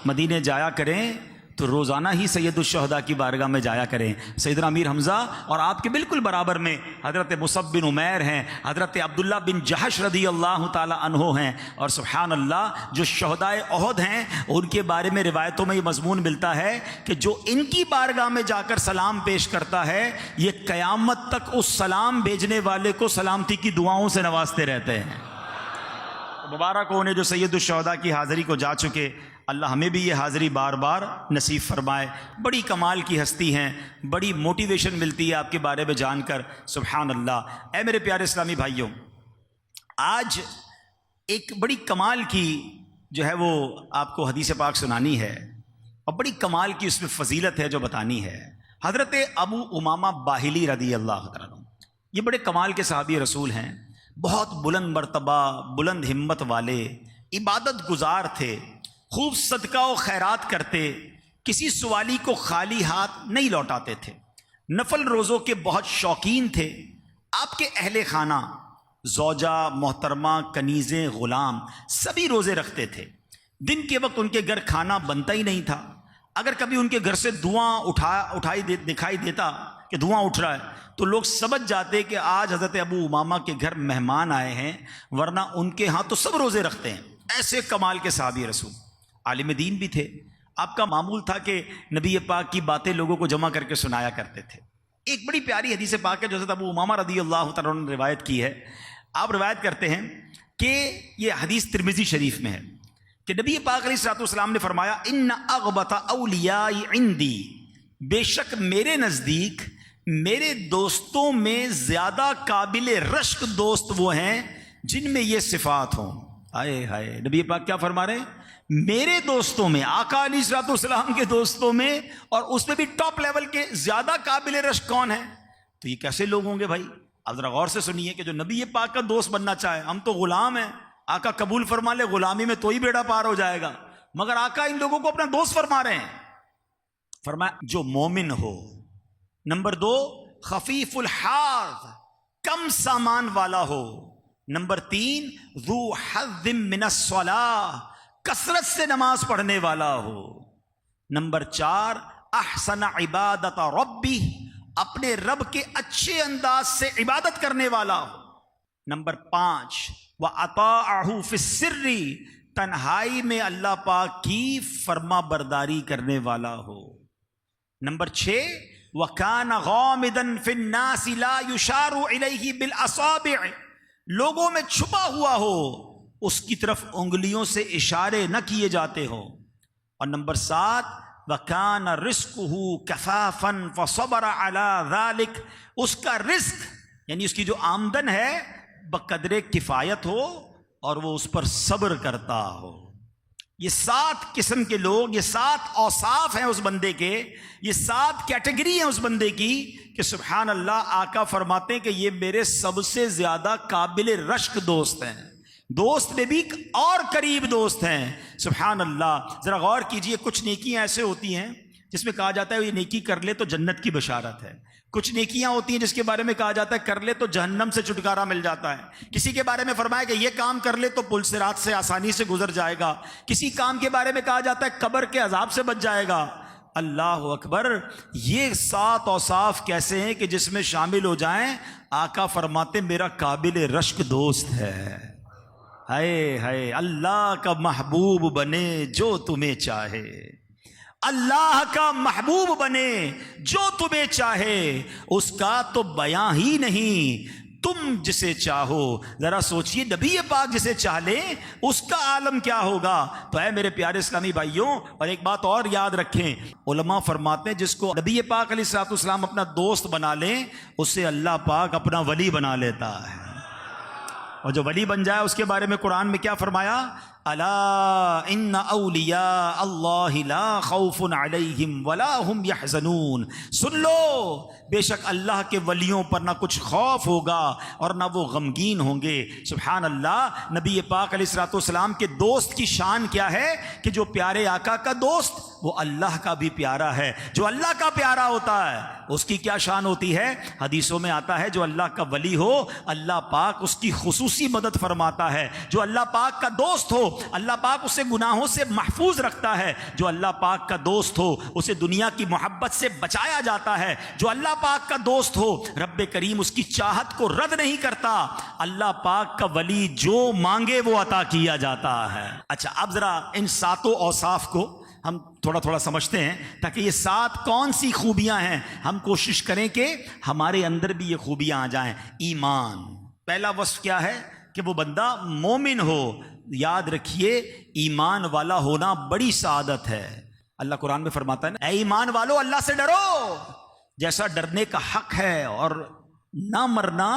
مدینے جایا کریں تو روزانہ ہی سید الشہداء کی بارگاہ میں جایا کریں۔ سیدنا امیر حمزہ اور آپ کے بالکل برابر میں حضرت مصعب بن عمیر ہیں، حضرت عبداللہ بن جحش رضی اللہ تعالی عنہ ہیں، اور سبحان اللہ جو شہدائے احد ہیں ان کے بارے میں روایتوں میں یہ مضمون ملتا ہے کہ جو ان کی بارگاہ میں جا کر سلام پیش کرتا ہے، یہ قیامت تک اس سلام بھیجنے والے کو سلامتی کی دعاؤں سے نوازتے رہتے ہیں۔ مبارک ہو انہیں جو سید الشہداء کی حاضری کو جا چکے، اللہ ہمیں بھی یہ حاضری بار بار نصیب فرمائے۔ بڑی کمال کی ہستی ہیں، بڑی موٹیویشن ملتی ہے آپ کے بارے میں جان کر، سبحان اللہ۔ اے میرے پیارے اسلامی بھائیوں، آج ایک بڑی کمال کی جو ہے وہ آپ کو حدیث پاک سنانی ہے، اور بڑی کمال کی اس میں فضیلت ہے جو بتانی ہے۔ حضرت ابو امامہ باہلی رضی اللہ تعالیٰ عنہ، یہ بڑے کمال کے صحابی رسول ہیں، بہت بلند مرتبہ، بلند ہمت والے، عبادت گزار تھے، خوب صدقہ و خیرات کرتے، کسی سوالی کو خالی ہاتھ نہیں لوٹاتے تھے، نفل روزوں کے بہت شوقین تھے۔ آپ کے اہل خانہ، زوجہ، محترمہ، کنیزیں، غلام سبھی روزے رکھتے تھے۔ دن کے وقت ان کے گھر کھانا بنتا ہی نہیں تھا۔ اگر کبھی ان کے گھر سے دھواں دکھائی دیتا کہ دھواں اٹھ رہا ہے تو لوگ سمجھ جاتے کہ آج حضرت ابو امامہ کے گھر مہمان آئے ہیں، ورنہ ان کے ہاں تو سب روزے رکھتے ہیں۔ ایسے کمال کے صحابی رسول، عالم دین بھی تھے۔ آپ کا معمول تھا کہ نبی پاک کی باتیں لوگوں کو جمع کر کے سنایا کرتے تھے۔ ایک بڑی پیاری حدیث پاک ہے جو حضرت ابو امامہ رضی اللہ تعالیٰ عنہ نے روایت کی ہے۔ آپ روایت کرتے ہیں کہ یہ حدیث ترمذی شریف میں ہے کہ نبی پاک علیہ الصلوۃ والسلام نے فرمایا، ان اغبط اولیاء عندی، بے شک میرے نزدیک میرے دوستوں میں زیادہ قابل رشک دوست وہ ہیں جن میں یہ صفات ہوں۔ ہائے ہائے، نبی پاک کیا فرما رہے ہیں؟ میرے دوستوں میں، آقا علیہ الصلوۃ والسلام کے دوستوں میں، اور اس میں بھی ٹاپ لیول کے زیادہ قابل رشک کون ہیں؟ تو یہ کیسے لوگ ہوں گے بھائی؟ اب ذرا غور سے سنیے کہ جو نبی پاک کا دوست بننا چاہے، ہم تو غلام ہیں، آقا قبول فرما لے، غلامی میں تو ہی بیڑا پار ہو جائے گا، مگر آقا ان لوگوں کو اپنا دوست فرما رہے ہیں۔ فرمایا جو مومن ہو، نمبر 2 خفیف الحاظ، کم سامان والا ہو، نمبر 3 ذو حظ من الصلاۃ، کثرت سے نماز پڑھنے والا ہو۔ نمبر 4 احسن عبادت ربی، اپنے رب کے اچھے انداز سے عبادت کرنے والا ہو۔ نمبر 5 وَأَطَاعَهُ فِي السِّرِّ، تنہائی میں اللہ پاک کی فرما برداری کرنے والا ہو۔ نمبر 6 وَكَانَ غَامِضًا فِي النَّاسِ لَا يُشَارُ إِلَيْهِ بِالْأَصَابِعِ، لوگوں میں چھپا ہوا ہو، اس کی طرف انگلیوں سے اشارے نہ کیے جاتے ہوں۔ اور نمبر 7 وَكَانَ رِزْقُهُ كَفَافًا فَصَبَرَ عَلَى ذَلِكَ، اس کا رزق یعنی اس کی جو آمدن ہے بقدر کفایت ہو اور وہ اس پر صبر کرتا ہو۔ یہ 7 قسم کے لوگ، یہ 7 اوصاف ہیں اس بندے کے، یہ 7 کیٹیگری ہیں اس بندے کی کہ سبحان اللہ، آقا فرماتے ہیں کہ یہ میرے سب سے زیادہ قابل رشک دوست ہیں، دوست میں بھی اور قریب دوست ہیں۔ سبحان اللہ، ذرا غور کیجئے، کچھ نیکیاں ایسے ہوتی ہیں جس میں کہا جاتا ہے یہ نیکی کر لے تو جنت کی بشارت ہے، کچھ نیکیاں ہوتی ہیں جس کے بارے میں کہا جاتا ہے کر لے تو جہنم سے چھٹکارا مل جاتا ہے، کسی کے بارے میں فرمایا کہ یہ کام کر لے تو پل صراط سے آسانی سے گزر جائے گا، کسی کام کے بارے میں کہا جاتا ہے قبر کے عذاب سے بچ جائے گا۔ اللہ اکبر، یہ 7 اوصاف کیسے ہیں کہ جس میں شامل ہو جائیں، آقا فرماتے میرا قابل رشک دوست ہے۔ ہائے ہائے، اللہ کا محبوب بنے جو تمہیں چاہے، اللہ کا محبوب بنے جو تمہیں چاہے، اس کا تو بیان ہی نہیں، تم جسے چاہو۔ ذرا سوچئے، نبی پاک جسے چاہ لیں اس کا عالم کیا ہوگا۔ تو اے میرے پیارے اسلامی بھائیوں، اور ایک بات اور یاد رکھیں، علماء فرماتے ہیں جس کو نبی پاک علیہ الصلوۃ والسلام اپنا دوست بنا لیں، اسے اللہ پاک اپنا ولی بنا لیتا ہے، اور جو ولی بن جائے اس کے بارے میں قرآن میں کیا فرمایا؟ الا ان اولیاء اللہ لا خوف علیہم ولا هم يحزنون، سن لو بے شک اللہ کے ولیوں پر نہ کچھ خوف ہوگا اور نہ وہ غمگین ہوں گے۔ سبحان اللہ، نبی پاک علیہ الصلوۃ والسلام کے دوست کی شان کیا ہے کہ جو پیارے آقا کا دوست وہ اللہ کا بھی پیارا ہے، جو اللہ کا پیارا ہوتا ہے اس کی کیا شان ہوتی ہے؟ حدیثوں میں آتا ہے جو اللہ کا ولی ہو اللہ پاک اس کی خصوصی مدد فرماتا ہے، جو اللہ پاک کا دوست ہو اللہ پاک اسے گناہوں سے محفوظ رکھتا ہے، جو اللہ پاک کا دوست ہو اسے دنیا کی محبت سے بچایا جاتا ہے، جو اللہ پاک کا دوست ہو رب کریم اس کی چاہت کو رد نہیں کرتا، اللہ پاک کا ولی جو مانگے وہ عطا کیا جاتا ہے۔ اچھا، اب ذرا ان 7 اوصاف کو ہم تھوڑا تھوڑا سمجھتے ہیں تاکہ یہ 7 کون سی خوبیاں ہیں، ہم کوشش کریں کہ ہمارے اندر بھی یہ خوبیاں آ جائیں۔ ایمان، پہلا وصف کیا ہے کہ وہ بندہ مومن ہو۔ یاد رکھیے، ایمان والا ہونا بڑی سعادت ہے۔ اللہ قرآن میں فرماتا ہے نا، اے ایمان والو اللہ سے ڈرو جیسا ڈرنے کا حق ہے، اور نہ مرنا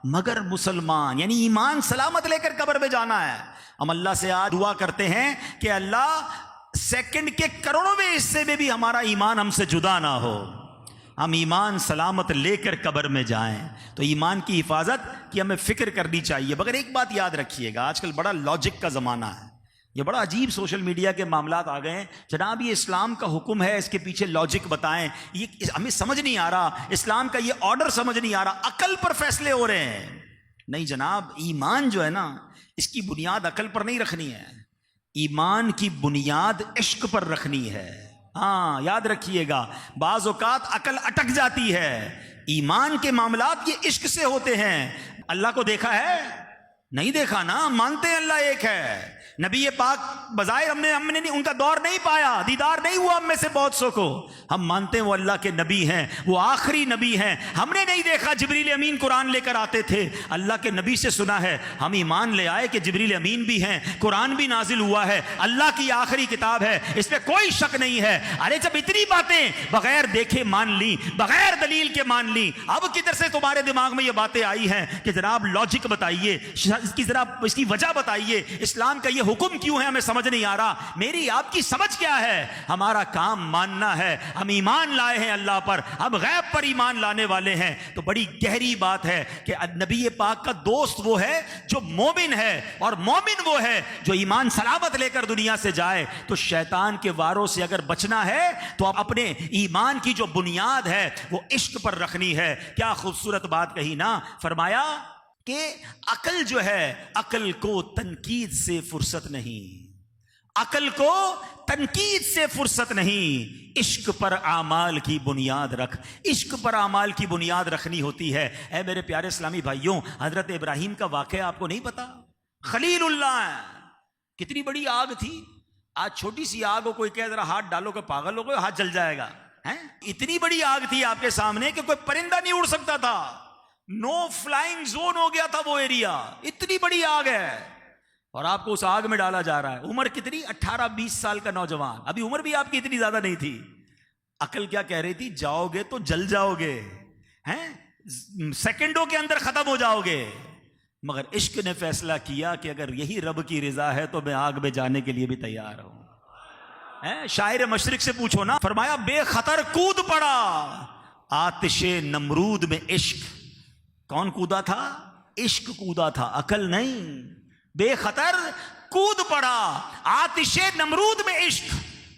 مگر مسلمان، یعنی ایمان سلامت لے کر قبر میں جانا ہے۔ ہم اللہ سے آج دعا کرتے ہیں کہ اللہ سیکنڈ کے کروڑویں حصے میں بھی ہمارا ایمان ہم سے جدا نہ ہو، ہم ایمان سلامت لے کر قبر میں جائیں۔ تو ایمان کی حفاظت کی ہمیں فکر کرنی چاہیے۔ مگر ایک بات یاد رکھیے گا، آج کل بڑا لاجک کا زمانہ ہے، یہ بڑا عجیب سوشل میڈیا کے معاملات آ گئے ہیں، جناب یہ اسلام کا حکم ہے، اس کے پیچھے لاجک بتائیں، یہ ہمیں سمجھ نہیں آ رہا، اسلام کا یہ آرڈر سمجھ نہیں آ رہا، عقل پر فیصلے ہو رہے ہیں۔ نہیں جناب، ایمان جو ہے نا اس کی بنیاد عقل پر نہیں رکھنی ہے، ایمان کی بنیاد عشق پر رکھنی ہے۔ ہاں یاد رکھیے گا، بعض اوقات عقل اٹک جاتی ہے، ایمان کے معاملات یہ عشق سے ہوتے ہیں۔ اللہ کو دیکھا ہے؟ نہیں دیکھا نا، مانتے ہیں اللہ ایک ہے۔ نبی پاک بظاہر ہم نے ان کا دور نہیں پایا، دیدار نہیں ہوا ہم میں سے بہت سو کو، ہم مانتے ہیں وہ اللہ کے نبی ہیں، وہ آخری نبی ہیں۔ ہم نے نہیں دیکھا جبریل امین قرآن لے کر آتے تھے، اللہ کے نبی سے سنا ہے، ہم ایمان لے آئے کہ جبریل امین بھی ہیں، قرآن بھی نازل ہوا ہے، اللہ کی آخری کتاب ہے، اس پہ کوئی شک نہیں ہے۔ ارے جب اتنی باتیں بغیر دیکھے مان لی، بغیر دلیل کے مان لی، اب کدھر سے تمہارے دماغ میں یہ باتیں آئی ہیں کہ جناب لاجک بتائیے، اس کی وجہ بتائیے، اسلام کا یہ حکم کیوں ہے ہمیں سمجھ نہیں آ رہا، میری آپ کی سمجھ کیا ہے؟ ہمارا کام ماننا ہے، ہم ایمان لائے ہیں اللہ پر، ہم غیب پر ایمان لانے والے ہیں۔ تو بڑی گہری بات ہے کہ نبی پاک کا دوست وہ ہے جو مومن ہے، اور مومن وہ ہے جو ایمان سلامت لے کر دنیا سے جائے۔ تو شیطان کے واروں سے اگر بچنا ہے تو اپنے ایمان کی جو بنیاد ہے وہ عشق پر رکھنی ہے۔ کیا خوبصورت بات کہی نا، فرمایا کہ عقل جو ہے، عقل کو تنقید سے فرصت نہیں، عقل کو تنقید سے فرصت نہیں، عشق پر اعمال کی بنیاد رکھ، عشق پر اعمال کی بنیاد رکھنی ہوتی ہے۔ اے میرے پیارے اسلامی بھائیوں، حضرت ابراہیم کا واقعہ آپ کو نہیں پتا؟ خلیل اللہ، کتنی بڑی آگ تھی۔ آج چھوٹی سی آگ کو کوئی کہہ ذرا ہاتھ ڈالو کہ پاگل ہو گئے، ہاتھ جل جائے گا۔ اتنی بڑی آگ تھی آپ کے سامنے کہ کوئی پرندہ نہیں اڑ سکتا تھا، نو فلائنگ زون ہو گیا تھا وہ ایریا، اتنی بڑی آگ ہے، اور آپ کو اس آگ میں ڈالا جا رہا ہے۔ عمر کتنی؟ 18-20 سال کا نوجوان، ابھی عمر بھی آپ کی اتنی زیادہ نہیں تھی۔ عقل کیا کہہ رہی تھی؟ جاؤ گے تو جل جاؤ گے، سیکنڈوں کے اندر ختم ہو جاؤ گے۔ مگر عشق نے فیصلہ کیا کہ اگر یہی رب کی رضا ہے تو میں آگ میں جانے کے لیے بھی تیار ہوں۔ شاعر مشرق سے پوچھو نا، فرمایا بے خطر کود پڑا آتش نمرود میں عشق۔ کون کودا تھا؟ عشق کودا تھا، عقل نہیں۔ بے خطر کود پڑا آتش نمرود میں عشق،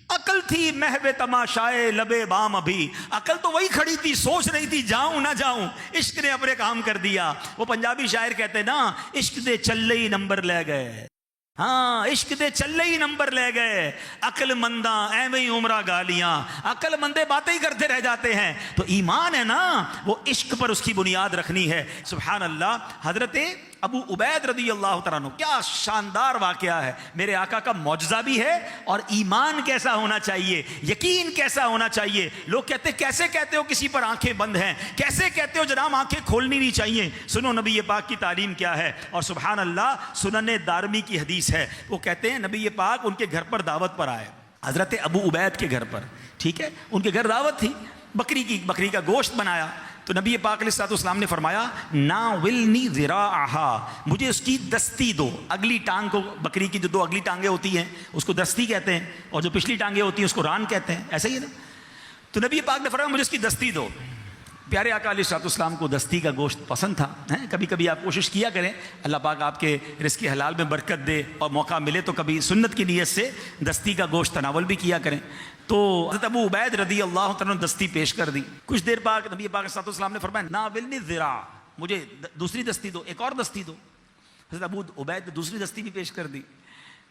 عقل تھی محو تماشائے لبے بام ابھی، عقل تو وہی کھڑی تھی، سوچ رہی تھی جاؤں نہ جاؤں، عشق نے اپنے کام کر دیا۔ وہ پنجابی شاعر کہتے نا، عشق دے چلے ہی نمبر لے گئے، ہاں عشق دے چلے ہی نمبر لے گئے، عقل منداں ایویں ہی عمرہ گالیاں، عقل مندے باتیں ہی کرتے رہ جاتے ہیں۔ تو ایمان ہے نا، وہ عشق پر اس کی بنیاد رکھنی ہے۔ سبحان اللہ۔ حضرت ابو عبید رضی اللہ تعالیٰ عنہ، کیا شاندار واقعہ ہے، میرے آقا کا معجزہ بھی ہے، اور ایمان کیسا ہونا چاہیے، یقین کیسا ہونا چاہیے۔ لوگ کہتے کیسے کہتے ہو کسی پر آنکھیں بند ہیں، کیسے کہتے ہو جناب آنکھیں کھولنی نہیں چاہیے۔ سنو نبی پاک کی تعلیم کیا ہے، اور سبحان اللہ سنن دارمی کی حدیث ہے۔ وہ کہتے ہیں نبی پاک ان کے گھر پر دعوت پر آئے، حضرت ابو عبید کے گھر پر، ٹھیک ہے، ان کے گھر دعوت تھی، بکری کا گوشت بنایا۔ تو نبی پاک علیہ السلام نے فرمایا ناولنی ذراعہا، مجھے اس کی دستی دو۔ اگلی ٹانگ کو، بکری کی جو دو اگلی ٹانگیں ہوتی ہیں اس کو دستی کہتے ہیں، اور جو پچھلی ٹانگیں ہوتی ہیں اس کو ران کہتے ہیں، ایسا ہی ہے نا۔ تو نبی پاک نے فرمایا مجھے اس کی دستی دو۔ پیارے آقا علیہ السلام کو دستی کا گوشت پسند تھا۔ کبھی کبھی آپ کوشش کیا کریں، اللہ پاک آپ کے رزق حلال میں برکت دے، اور موقع ملے تو کبھی سنت کی نیت سے دستی کا گوشت تناول بھی کیا کریں۔ تو حضرت ابو عبید رضی اللہ تعالیٰ نے دستی پیش کر دی۔ کچھ دیر بعد نبی پاک صلی اللہ علیہ وسلم نے فرمایا ناولنی ذراع، مجھے دوسری دستی دو، ایک اور دستی دو۔ حضرت ابو عبید نے دوسری دستی بھی پیش کر دی۔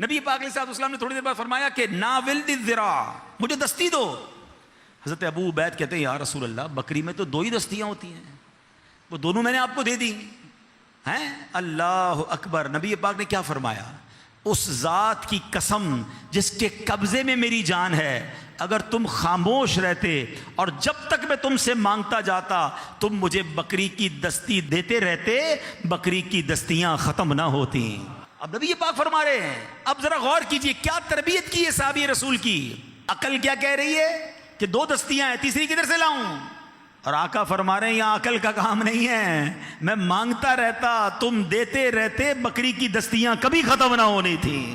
نبی پاک علیہ السلام نے تھوڑی دیر بعد فرمایا کہ ناولنی ذراع، مجھے دستی دو۔ حضرت ابو عبید کہتے ہیں یا رسول اللہ، بکری میں تو دو ہی دستیاں ہوتی ہیں، وہ دونوں میں نے آپ کو دے دی ہیں۔ اللہ اکبر۔ نبی پاک نے کیا فرمایا؟ اس ذات کی قسم جس کے قبضے میں میری جان ہے، اگر تم خاموش رہتے اور جب تک میں تم سے مانگتا جاتا تم مجھے بکری کی دستی دیتے رہتے، بکری کی دستیاں ختم نہ ہوتی۔ اب نبی پاک فرما رہے ہیں، اب ذرا غور کیجئے کیا تربیت کی ہے صحابی رسول کی۔ عقل کیا کہہ رہی ہے کہ دو دستیاں ہیں، تیسری کدھر سے لاؤں؟ اور آقا فرما رہے ہیں یہاں عقل کا کام نہیں ہے، میں مانگتا رہتا تم دیتے رہتے، بکری کی دستیاں کبھی ختم نہ ہونی تھی۔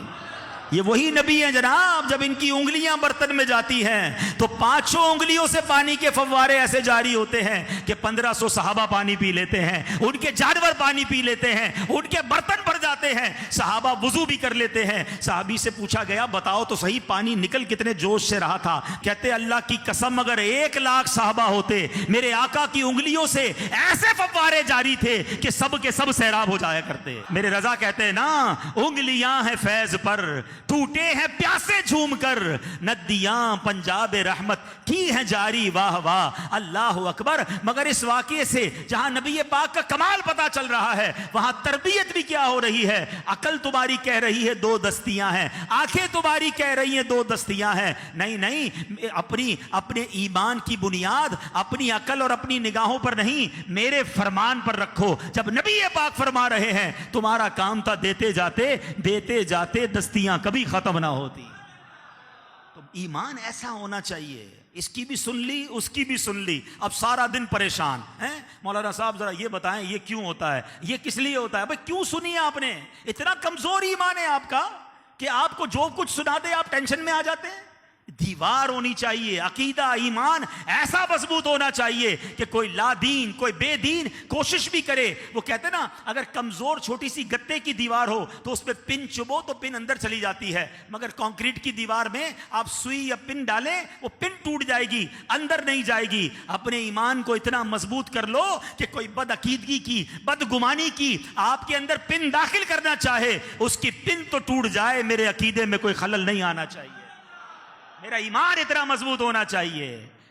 یہ وہی نبی ہیں جناب، جب ان کی انگلیاں برتن میں جاتی ہیں تو 500 انگلیوں سے پانی کے فوارے ایسے جاری ہوتے ہیں کہ 1500 صحابہ پانی پی لیتے ہیں، ان کے جانور پانی پی لیتے ہیں، ان کے برتن بھر جاتے ہیں، صحابہ وضو بھی کر لیتے ہیں۔ صحابی سے پوچھا گیا بتاؤ تو صحیح پانی نکل کتنے جوش سے رہا تھا؟ کہتے اللہ کی قسم اگر 1,00,000 صحابہ ہوتے، میرے آقا کی انگلیوں سے ایسے فوارے جاری تھے کہ سب کے سب سیراب ہو جایا کرتے۔ میرے رضا کہتے ہیں نا، انگلیاں ہیں فیض پر، ٹوٹے ہیں پیاسے جھوم کر، ندیاں پنجاب رحمت کی ہیں جاری، واہ واہ اللہ اکبر۔ مگر اس واقعے سے جہاں نبی پاک کا کمال پتا چل رہا ہے، وہاں تربیت بھی کیا ہو رہی ہے۔ عقل تمہاری کہہ رہی ہے دو دستیاں ہیں، آنکھیں تمہاری کہہ رہی ہیں دو دستیاں ہیں، نہیں نہیں، اپنے ایمان کی بنیاد اپنی عقل اور اپنی نگاہوں پر نہیں، میرے فرمان پر رکھو۔ جب نبی پاک فرما رہے ہیں تمہارا کام تھا دیتے جاتے دستیاں کبھی ختم نہ ہوتی۔ تو ایمان ایسا ہونا چاہیے، اس کی بھی سن لی اس کی بھی سن لی، اب سارا دن پریشان ہیں۔ مولانا صاحب ذرا یہ بتائیں یہ کیوں ہوتا ہے، یہ کس لیے ہوتا ہے؟ بھائی کیوں سنی آپ نے؟ اتنا کمزور ایمان ہے آپ کا کہ آپ کو جو کچھ سنا دے آپ ٹینشن میں آ جاتے ہیں۔ دیوار ہونی چاہیے. عقیدہ ایمان ایسا مضبوط ہونا چاہیے کہ کوئی لا دین کوئی بے دین کوشش بھی کرے. وہ کہتے نا اگر کمزور چھوٹی سی گتے کی دیوار ہو تو اس پہ پن چبو تو پن اندر چلی جاتی ہے, مگر کنکریٹ کی دیوار میں آپ سوئی یا پن ڈالیں وہ پن ٹوٹ جائے گی, اندر نہیں جائے گی. اپنے ایمان کو اتنا مضبوط کر لو کہ کوئی بد عقیدگی کی بدگمانی کی آپ کے اندر پن داخل کرنا چاہے اس کی پن تو ٹوٹ جائے, میرے عقیدے میں کوئی خلل نہیں آنا چاہیے. میرا ایمان اتنا مضبوط ہونا چاہیے.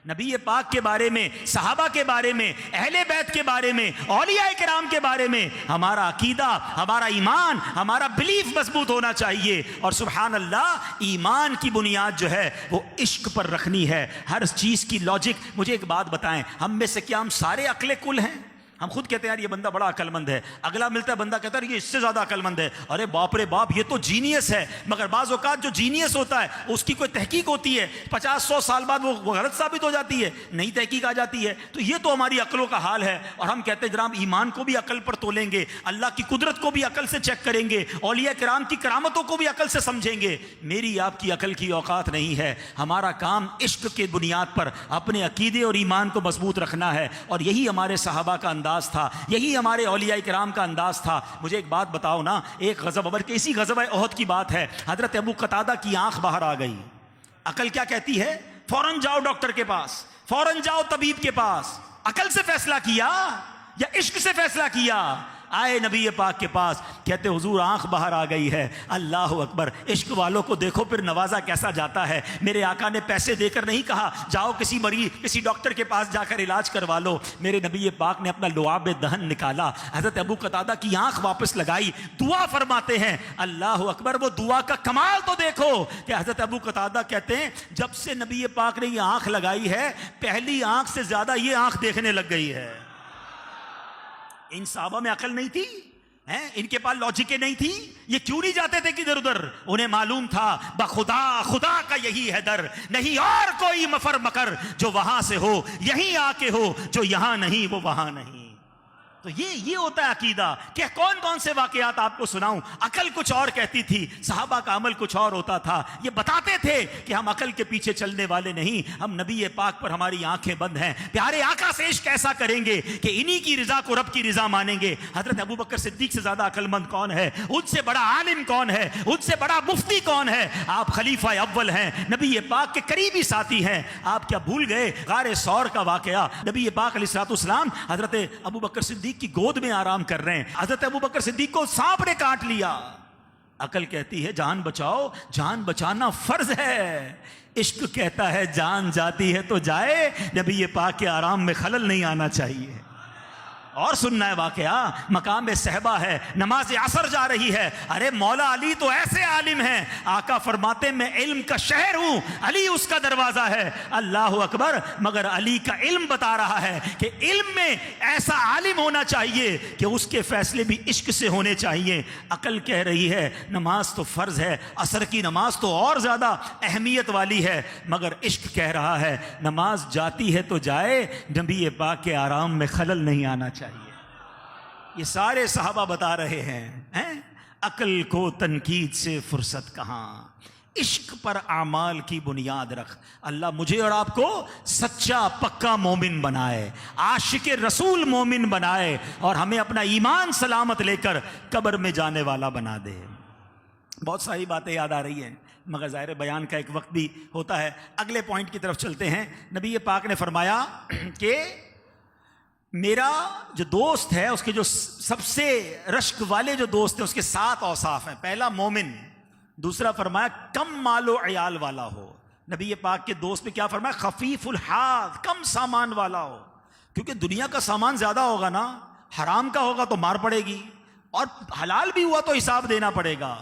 نبی پاک کے بارے میں, صحابہ کے بارے میں, اہل بیت کے بارے میں, اولیاء کرام کے بارے میں ہمارا عقیدہ, ہمارا ایمان, ہمارا بلیف مضبوط ہونا چاہیے. اور سبحان اللہ, ایمان کی بنیاد جو ہے وہ عشق پر رکھنی ہے. ہر چیز کی لاجک. مجھے ایک بات بتائیں, ہم میں سے کیا ہم سارے عقل کل ہیں؟ ہم خود کہتے ہیں یار یہ بندہ بڑا عقل مند ہے, اگلا ملتا ہے بندہ کہتا ہے یہ اس سے زیادہ عقل مند ہے, ارے باپ رے باپ یہ تو جینیس ہے. مگر بعض اوقات جو جینیس ہوتا ہے اس کی کوئی تحقیق ہوتی ہے, 50-100 سال بعد وہ غلط ثابت ہو جاتی ہے, نئی تحقیق آ جاتی ہے. تو یہ تو ہماری عقلوں کا حال ہے. اور ہم کہتے ہیں جناب ایمان کو بھی عقل پر تولیں گے, اللہ کی قدرت کو بھی عقل سے چیک کریں گے, اولیاء کرام کی کرامتوں کو بھی عقل سے سمجھیں گے. میری آپ کی عقل کی اوقات نہیں ہے. ہمارا کام عشق کے بنیاد پر اپنے عقیدے اور ایمان کو مضبوط رکھنا ہے. اور یہی ہمارے صحابہ کا انداز تھا, یہی ہمارے اولیاء کرام کا انداز تھا. مجھے ایک بات بتاؤ نا, ایک غزوہ بلکہ اسی غزوہ احد کی بات ہے, حضرت ابو قتادہ کی آنکھ باہر آ گئی. عقل کیا کہتی ہے؟ فوراً جاؤ ڈاکٹر کے پاس, فوراً جاؤ طبیب کے پاس. عقل سے فیصلہ کیا یا عشق سے فیصلہ کیا؟ آئے نبی پاک کے پاس, کہتے حضور آنکھ باہر آ گئی ہے. اللہ اکبر, عشق والوں کو دیکھو پھر نوازا کیسا جاتا ہے. میرے آقا نے پیسے دے کر نہیں کہا جاؤ کسی مریض کسی ڈاکٹر کے پاس جا کر علاج کروا لو. میرے نبی پاک نے اپنا لعاب دہن نکالا, حضرت ابو قتادہ کی آنکھ واپس لگائی, دعا فرماتے ہیں. اللہ اکبر, وہ دعا کا کمال تو دیکھو کہ حضرت ابو قتادہ کہتے ہیں جب سے نبی پاک نے یہ آنکھ لگائی ہے پہلی آنکھ سے زیادہ یہ آنکھ دیکھنے لگ گئی ہے. ان صحابہ میں عقل نہیں تھی, ان کے پاس لاجکیں نہیں تھی, یہ کیوں نہیں جاتے تھے کدھر ادھر؟ انہیں معلوم تھا بخدا خدا کا یہی ہے در, نہیں اور کوئی مفر مکر, جو وہاں سے ہو یہیں آ کے ہو, جو یہاں نہیں وہ وہاں نہیں. تو یہ ہوتا ہے عقیدہ. کہ کون کون سے واقعات آپ کو سناؤں, عقل کچھ اور کہتی تھی, صحابہ کا عمل کچھ اور ہوتا تھا. یہ بتاتے تھے کہ ہم عقل کے پیچھے چلنے والے نہیں, ہم نبی پاک پر ہماری آنکھیں بند ہیں. پیارے آقا سے عشق ایسا کریں گے کہ انہی کی رضا کو رب کی رضا مانیں گے. حضرت ابو بکر صدیق سے زیادہ عقل مند کون ہے؟ ان سے بڑا عالم کون ہے؟ ان سے بڑا مفتی کون ہے؟ آپ خلیفہ اول ہیں, نبی پاک کے قریبی ساتھی ہیں. آپ کیا بھول گئے غار ثور کا واقعہ؟ نبی پاک علیہ الصلوۃ والسلام حضرت ابو بکر صدیق کی گود میں آرام کر رہے ہیں. حضرت ابو بکر صدیق کو سانپ نے کاٹ لیا. عقل کہتی ہے جان بچاؤ, جان بچانا فرض ہے. عشق کہتا ہے جان جاتی ہے تو جائے, نبی پاک کے آرام میں خلل نہیں آنا چاہیے. اور سننا ہے واقعہ, مقام صحبہ ہے, نماز عصر جا رہی ہے. ارے مولا علی تو ایسے عالم ہیں, آقا فرماتے میں علم کا شہر ہوں, علی اس کا دروازہ ہے. اللہ اکبر, مگر علی کا علم بتا رہا ہے کہ علم میں ایسا عالم ہونا چاہیے کہ اس کے فیصلے بھی عشق سے ہونے چاہیے. عقل کہہ رہی ہے نماز تو فرض ہے, عصر کی نماز تو اور زیادہ اہمیت والی ہے, مگر عشق کہہ رہا ہے نماز جاتی ہے تو جائے, نبی پاک کے آرام میں خلل نہیں آنا چاہیے. یہ سارے صحابہ بتا رہے ہیں عقل کو تنقید سے فرصت کہاں, عشق پر اعمال کی بنیاد رکھ. اللہ مجھے اور آپ کو سچا پکا مومن بنائے, عاشق رسول مومن بنائے, اور ہمیں اپنا ایمان سلامت لے کر قبر میں جانے والا بنا دے. بہت ساری باتیں یاد آ رہی ہیں, مگر ظاہر بیان کا ایک وقت بھی ہوتا ہے. اگلے پوائنٹ کی طرف چلتے ہیں. نبی پاک نے فرمایا کہ میرا جو دوست ہے اس کے جو سب سے رشک والے جو دوست ہیں اس کے 7 اوصاف ہیں. پہلا مومن, دوسرا فرمایا کم مال و عیال والا ہو. نبی پاک کے دوست میں کیا فرمایا؟ خفیف الحاظ, کم سامان والا ہو. کیونکہ دنیا کا سامان زیادہ ہوگا نا, حرام کا ہوگا تو مار پڑے گی, اور حلال بھی ہوا تو حساب دینا پڑے گا.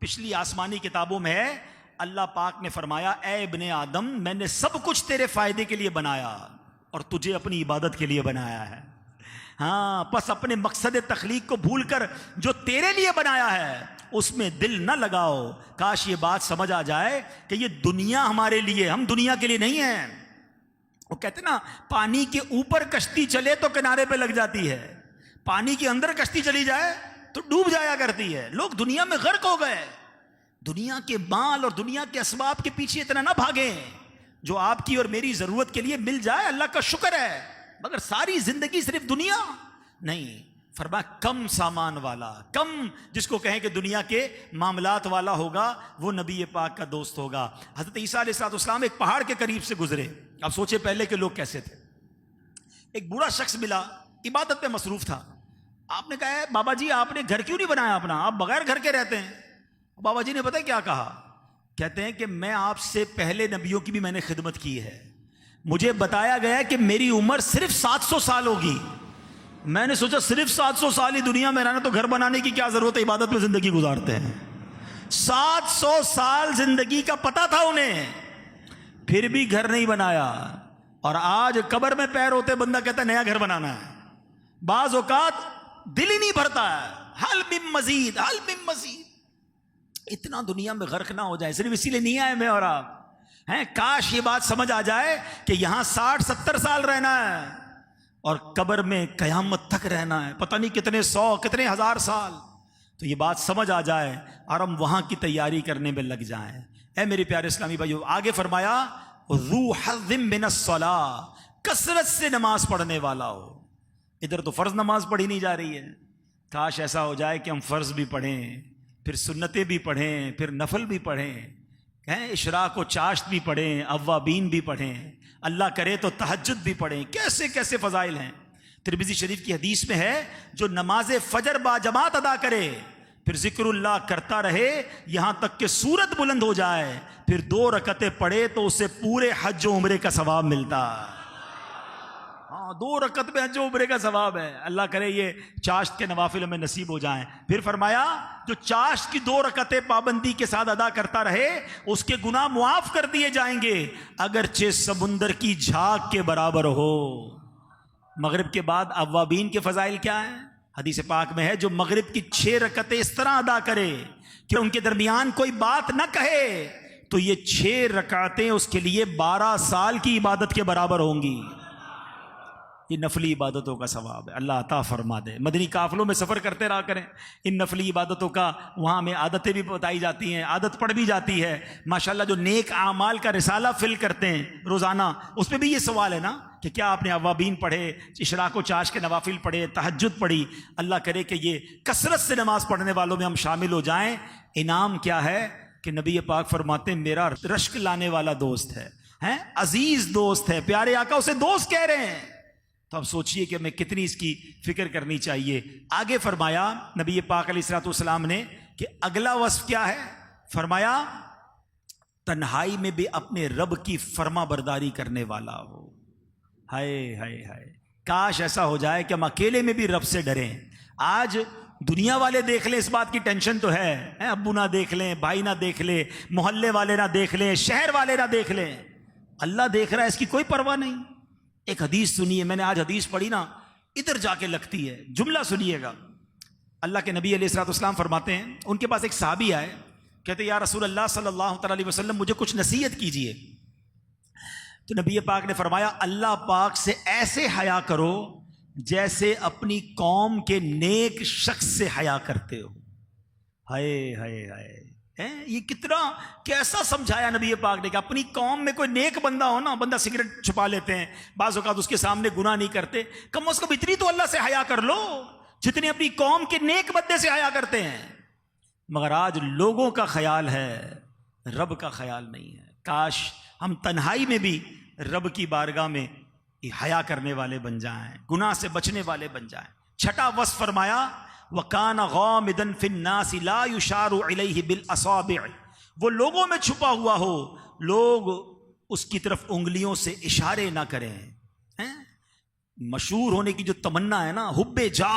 پچھلی آسمانی کتابوں میں ہے اللہ پاک نے فرمایا اے ابن آدم میں نے سب کچھ تیرے فائدے کے لیے بنایا اور تجھے اپنی عبادت کے لیے بنایا ہے. ہاں, پس اپنے مقصد تخلیق کو بھول کر جو تیرے لیے بنایا ہے اس میں دل نہ لگاؤ. کاش یہ بات سمجھ آ جائے کہ یہ دنیا ہمارے لیے, ہم دنیا کے لیے نہیں ہیں. وہ کہتے نا پانی کے اوپر کشتی چلے تو کنارے پہ لگ جاتی ہے, پانی کے اندر کشتی چلی جائے تو ڈوب جایا کرتی ہے. لوگ دنیا میں غرق ہو گئے. دنیا کے مال اور دنیا کے اسباب کے پیچھے اتنا نہ بھاگیں. جو آپ کی اور میری ضرورت کے لیے مل جائے اللہ کا شکر ہے، مگر ساری زندگی صرف دنیا نہیں. فرمایا کم سامان والا، کم جس کو کہیں کہ دنیا کے معاملات والا ہوگا وہ نبی پاک کا دوست ہوگا. حضرت عیسیٰ علیہ السلام ایک پہاڑ کے قریب سے گزرے. اب سوچے پہلے کے لوگ کیسے تھے. ایک بوڑھا شخص ملا، عبادت پہ مصروف تھا. آپ نے کہا ہے بابا جی آپ نے گھر کیوں نہیں بنایا اپنا، آپ بغیر گھر کے رہتے ہیں. بابا جی نے پتہ کیا کہا، کہتے ہیں کہ میں آپ سے پہلے نبیوں کی بھی میں نے خدمت کی ہے، مجھے بتایا گیا کہ میری عمر صرف 700 سال ہوگی. میں نے سوچا صرف 700 سال ہی دنیا میں رہنا، تو گھر بنانے کی کیا ضرورت ہے، عبادت میں زندگی گزارتے ہیں. 700 سال زندگی کا پتہ تھا انہیں، پھر بھی گھر نہیں بنایا. اور آج قبر میں پیر ہوتے بندہ کہتا ہے نیا گھر بنانا ہے. بعض اوقات دل ہی نہیں بھرتا ہے، حل من مزید، حل من مزید. اتنا دنیا میں غرق نہ ہو جائے، صرف اسی لیے نہیں آئے میں اور آپ ہیں. کاش یہ بات سمجھ آ جائے کہ یہاں 60-70 سال رہنا ہے اور قبر میں قیامت تک رہنا ہے، پتہ نہیں کتنے 100 کتنے 1000 سال. تو یہ بات سمجھ آ جائے اور ہم وہاں کی تیاری کرنے میں لگ جائیں. اے میرے پیارے اسلامی بھائیو، آگے فرمایا ذو حظ من الصلاۃ، کثرت سے نماز پڑھنے والا ہو. ادھر تو فرض نماز پڑھی نہیں جا رہی ہے. کاش ایسا ہو جائے کہ ہم فرض بھی پڑھیں، پھر سنتیں بھی پڑھیں، پھر نفل بھی پڑھیں، اشراق و چاشت بھی پڑھیں، اوابین بھی پڑھیں، اللہ کرے تو تہجد بھی پڑھیں. کیسے کیسے فضائل ہیں. ترمذی شریف کی حدیث میں ہے جو نماز فجر با جماعت ادا کرے، پھر ذکر اللہ کرتا رہے یہاں تک کہ سورت بلند ہو جائے، پھر 2 رکعتیں پڑھے تو اسے پورے حج و عمرے کا ثواب ملتا ہے. ہاں 2 رکعت میں حج و عمرے کا ثواب ہے. اللہ کرے یہ چاشت کے نوافل میں نصیب ہو جائیں. پھر فرمایا جو چاشت کی 2 رکعتیں پابندی کے ساتھ ادا کرتا رہے اس کے گناہ معاف کر دیے جائیں گے اگرچہ سمندر کی جھاگ کے برابر ہو. مغرب کے بعد اوابین کے فضائل کیا ہیں؟ حدیث پاک میں ہے جو مغرب کی 6 رکعتیں اس طرح ادا کرے کہ ان کے درمیان کوئی بات نہ کہے تو یہ 6 رکعتیں اس کے لیے 12 سال کی عبادت کے برابر ہوں گی. یہ نفلی عبادتوں کا ثواب ہے. اللہ عطا فرما دے. مدنی قافلوں میں سفر کرتے رہا کریں. ان نفلی عبادتوں کا وہاں میں عادتیں بھی بتائی جاتی ہیں، عادت پڑھ بھی جاتی ہے. ماشاءاللہ جو نیک اعمال کا رسالہ فل کرتے ہیں روزانہ، اس پہ بھی یہ سوال ہے نا کہ کیا آپ نے اوابین پڑھے، اشراق و چاش کے نوافل پڑھے، تہجد پڑھی. اللہ کرے کہ یہ کثرت سے نماز پڑھنے والوں میں ہم شامل ہو جائیں. انعام کیا ہے کہ نبی پاک فرماتے ہیں میرا رشک لانے والا دوست ہے، عزیز دوست ہے، پیارے آقا اسے دوست کہہ رہے ہیں. تو اب سوچئے کہ میں کتنی اس کی فکر کرنی چاہیے. آگے فرمایا نبی پاک علیہ الصلوۃ والسلام نے کہ اگلا وصف کیا ہے. فرمایا تنہائی میں بھی اپنے رب کی فرما برداری کرنے والا ہو. ہائے ہائے ہائے، کاش ایسا ہو جائے کہ ہم اکیلے میں بھی رب سے ڈریں. آج دنیا والے دیکھ لیں اس بات کی ٹینشن تو ہے، ابو نہ دیکھ لیں، بھائی نہ دیکھ لیں، محلے والے نہ دیکھ لیں، شہر والے نہ دیکھ لیں. اللہ دیکھ رہا ہے، اس کی کوئی پرواہ نہیں. ایک حدیث سنیے، میں نے آج حدیث پڑھی نا ادھر جا کے لگتی ہے. جملہ سنیے گا. اللہ کے نبی علیہ الصلوۃ والسلام فرماتے ہیں ان کے پاس ایک صحابی آئے، کہتے یا رسول اللہ صلی اللہ تعالی علیہ وسلم مجھے کچھ نصیحت کیجیے. تو نبی پاک نے فرمایا اللہ پاک سے ایسے حیا کرو جیسے اپنی قوم کے نیک شخص سے حیا کرتے ہو. ہائے ہائے ہائے، یہ کتنا کیسا سمجھایا نبی پاک نے کہ اپنی قوم میں کوئی نیک بندہ ہو نا، بندہ سگریٹ چھپا لیتے ہیں، بعض اوقات اس کے سامنے گناہ نہیں کرتے، کم از کم اتنی تو اللہ سے حیا کر لو جتنی اپنی قوم کے نیک بندے سے حیا کرتے ہیں. مگر آج لوگوں کا خیال ہے، رب کا خیال نہیں ہے. کاش ہم تنہائی میں بھی رب کی بارگاہ میں حیا کرنے والے بن جائیں، گناہ سے بچنے والے بن جائیں. چھٹا وصف فرمایا وَكَانَ غَامِدًا فِي النَّاسِ لَا يُشَارُ عِلَيْهِ بِالْأَصَابِعِ، وہ لوگوں میں چھپا ہوا ہو، لوگ اس کی طرف انگلیوں سے اشارے نہ کریں. مشہور ہونے کی جو تمنا ہے نا، حب جا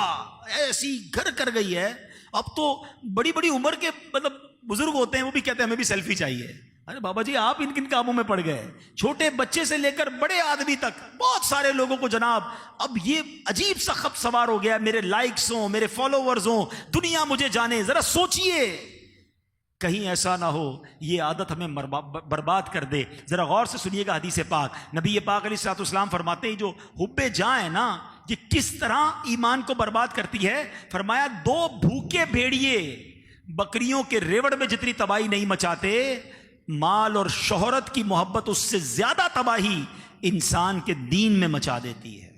ایسی گھر کر گئی ہے. اب تو بڑی بڑی عمر کے مطلب بزرگ ہوتے ہیں وہ بھی کہتے ہیں ہمیں بھی سیلفی چاہیے. ارے بابا جی آپ ان کن کاموں میں پڑ گئے؟ چھوٹے بچے سے لے کر بڑے آدمی تک بہت سارے لوگوں کو جناب اب یہ عجیب سا خط سوار ہو گیا، میرے لائکس ہوں، میرے فالوورز ہوں، دنیا مجھے جانے. ذرا سوچئے کہیں ایسا نہ ہو یہ عادت ہمیں برباد کر دے. ذرا غور سے سنیے گا حدیث پاک. نبی پاک علیہ الصلوۃ والسلام فرماتے ہیں جو حب جاں ہے نا یہ کس طرح ایمان کو برباد کرتی ہے. فرمایا 2 بھوکے بھیڑیے بکریوں کے ریوڑ میں جتنی تباہی نہیں مچاتے، مال اور شہرت کی محبت اس سے زیادہ تباہی انسان کے دین میں مچا دیتی ہے۔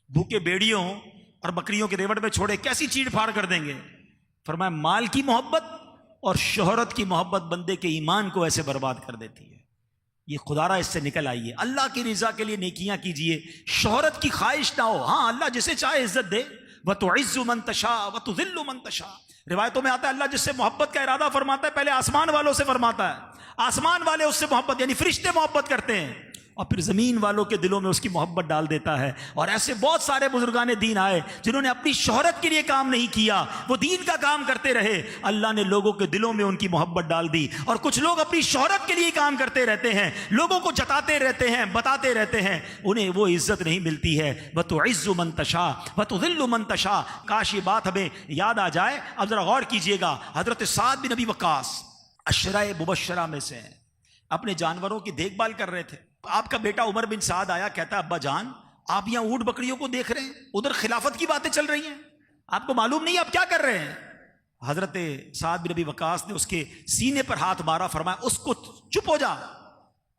بھوکے بیڑیوں اور بکریوں کے ریوڑ میں چھوڑے کیسی چیڑ پھاڑ کر دیں گے؟ فرمایا مال کی محبت اور شہرت کی محبت بندے کے ایمان کو ایسے برباد کر دیتی ہے۔ یہ خدا را اس سے نکل آئیے، اللہ کی رضا کے لیے نیکیاں کیجئے، شہرت کی خواہش نہ ہو۔ ہاں اللہ جسے چاہے عزت دے، وَتُعِزُّ مَن تَشَاءُ وَتُذِلُّ مَن تَشَاءُ۔ روایتوں میں آتا ہے اللہ جس سے محبت کا ارادہ فرماتا ہے پہلے آسمان والوں سے فرماتا ہے، آسمان والے اس سے محبت یعنی فرشتے محبت کرتے ہیں، اور پھر زمین والوں کے دلوں میں اس کی محبت ڈال دیتا ہے۔ اور ایسے بہت سارے بزرگان دین آئے جنہوں نے اپنی شہرت کے لیے کام نہیں کیا، وہ دین کا کام کرتے رہے، اللہ نے لوگوں کے دلوں میں ان کی محبت ڈال دی۔ اور کچھ لوگ اپنی شہرت کے لیے کام کرتے رہتے ہیں، لوگوں کو جتاتے رہتے ہیں، بتاتے رہتے ہیں، انہیں وہ عزت نہیں ملتی ہے۔ وَتُعِزُّ مَن تَشَاءُ وَتُذِلُّ مَن تَشَاءُ۔ کاش یہ بات ہمیں یاد آ جائے۔ اب ذرا غور کیجئے گا، حضرت سعد بن ابی وقاص عشرہ مبشرہ میں سے ہیں، اپنے جانوروں کی دیکھ بھال کر رہے تھے۔ آپ کا بیٹا عمر بن سعد آیا، کہتا ہے ابا جان آپ یہاں اونٹ بکریوں کو دیکھ رہے ہیں، ادھر خلافت کی باتیں چل رہی ہیں، آپ کو معلوم نہیں آپ کیا کر رہے ہیں؟ حضرت سعد بن ابی وقاص نے اس کے سینے پر ہاتھ مارا، فرمایا اس کو چپ ہو جا۔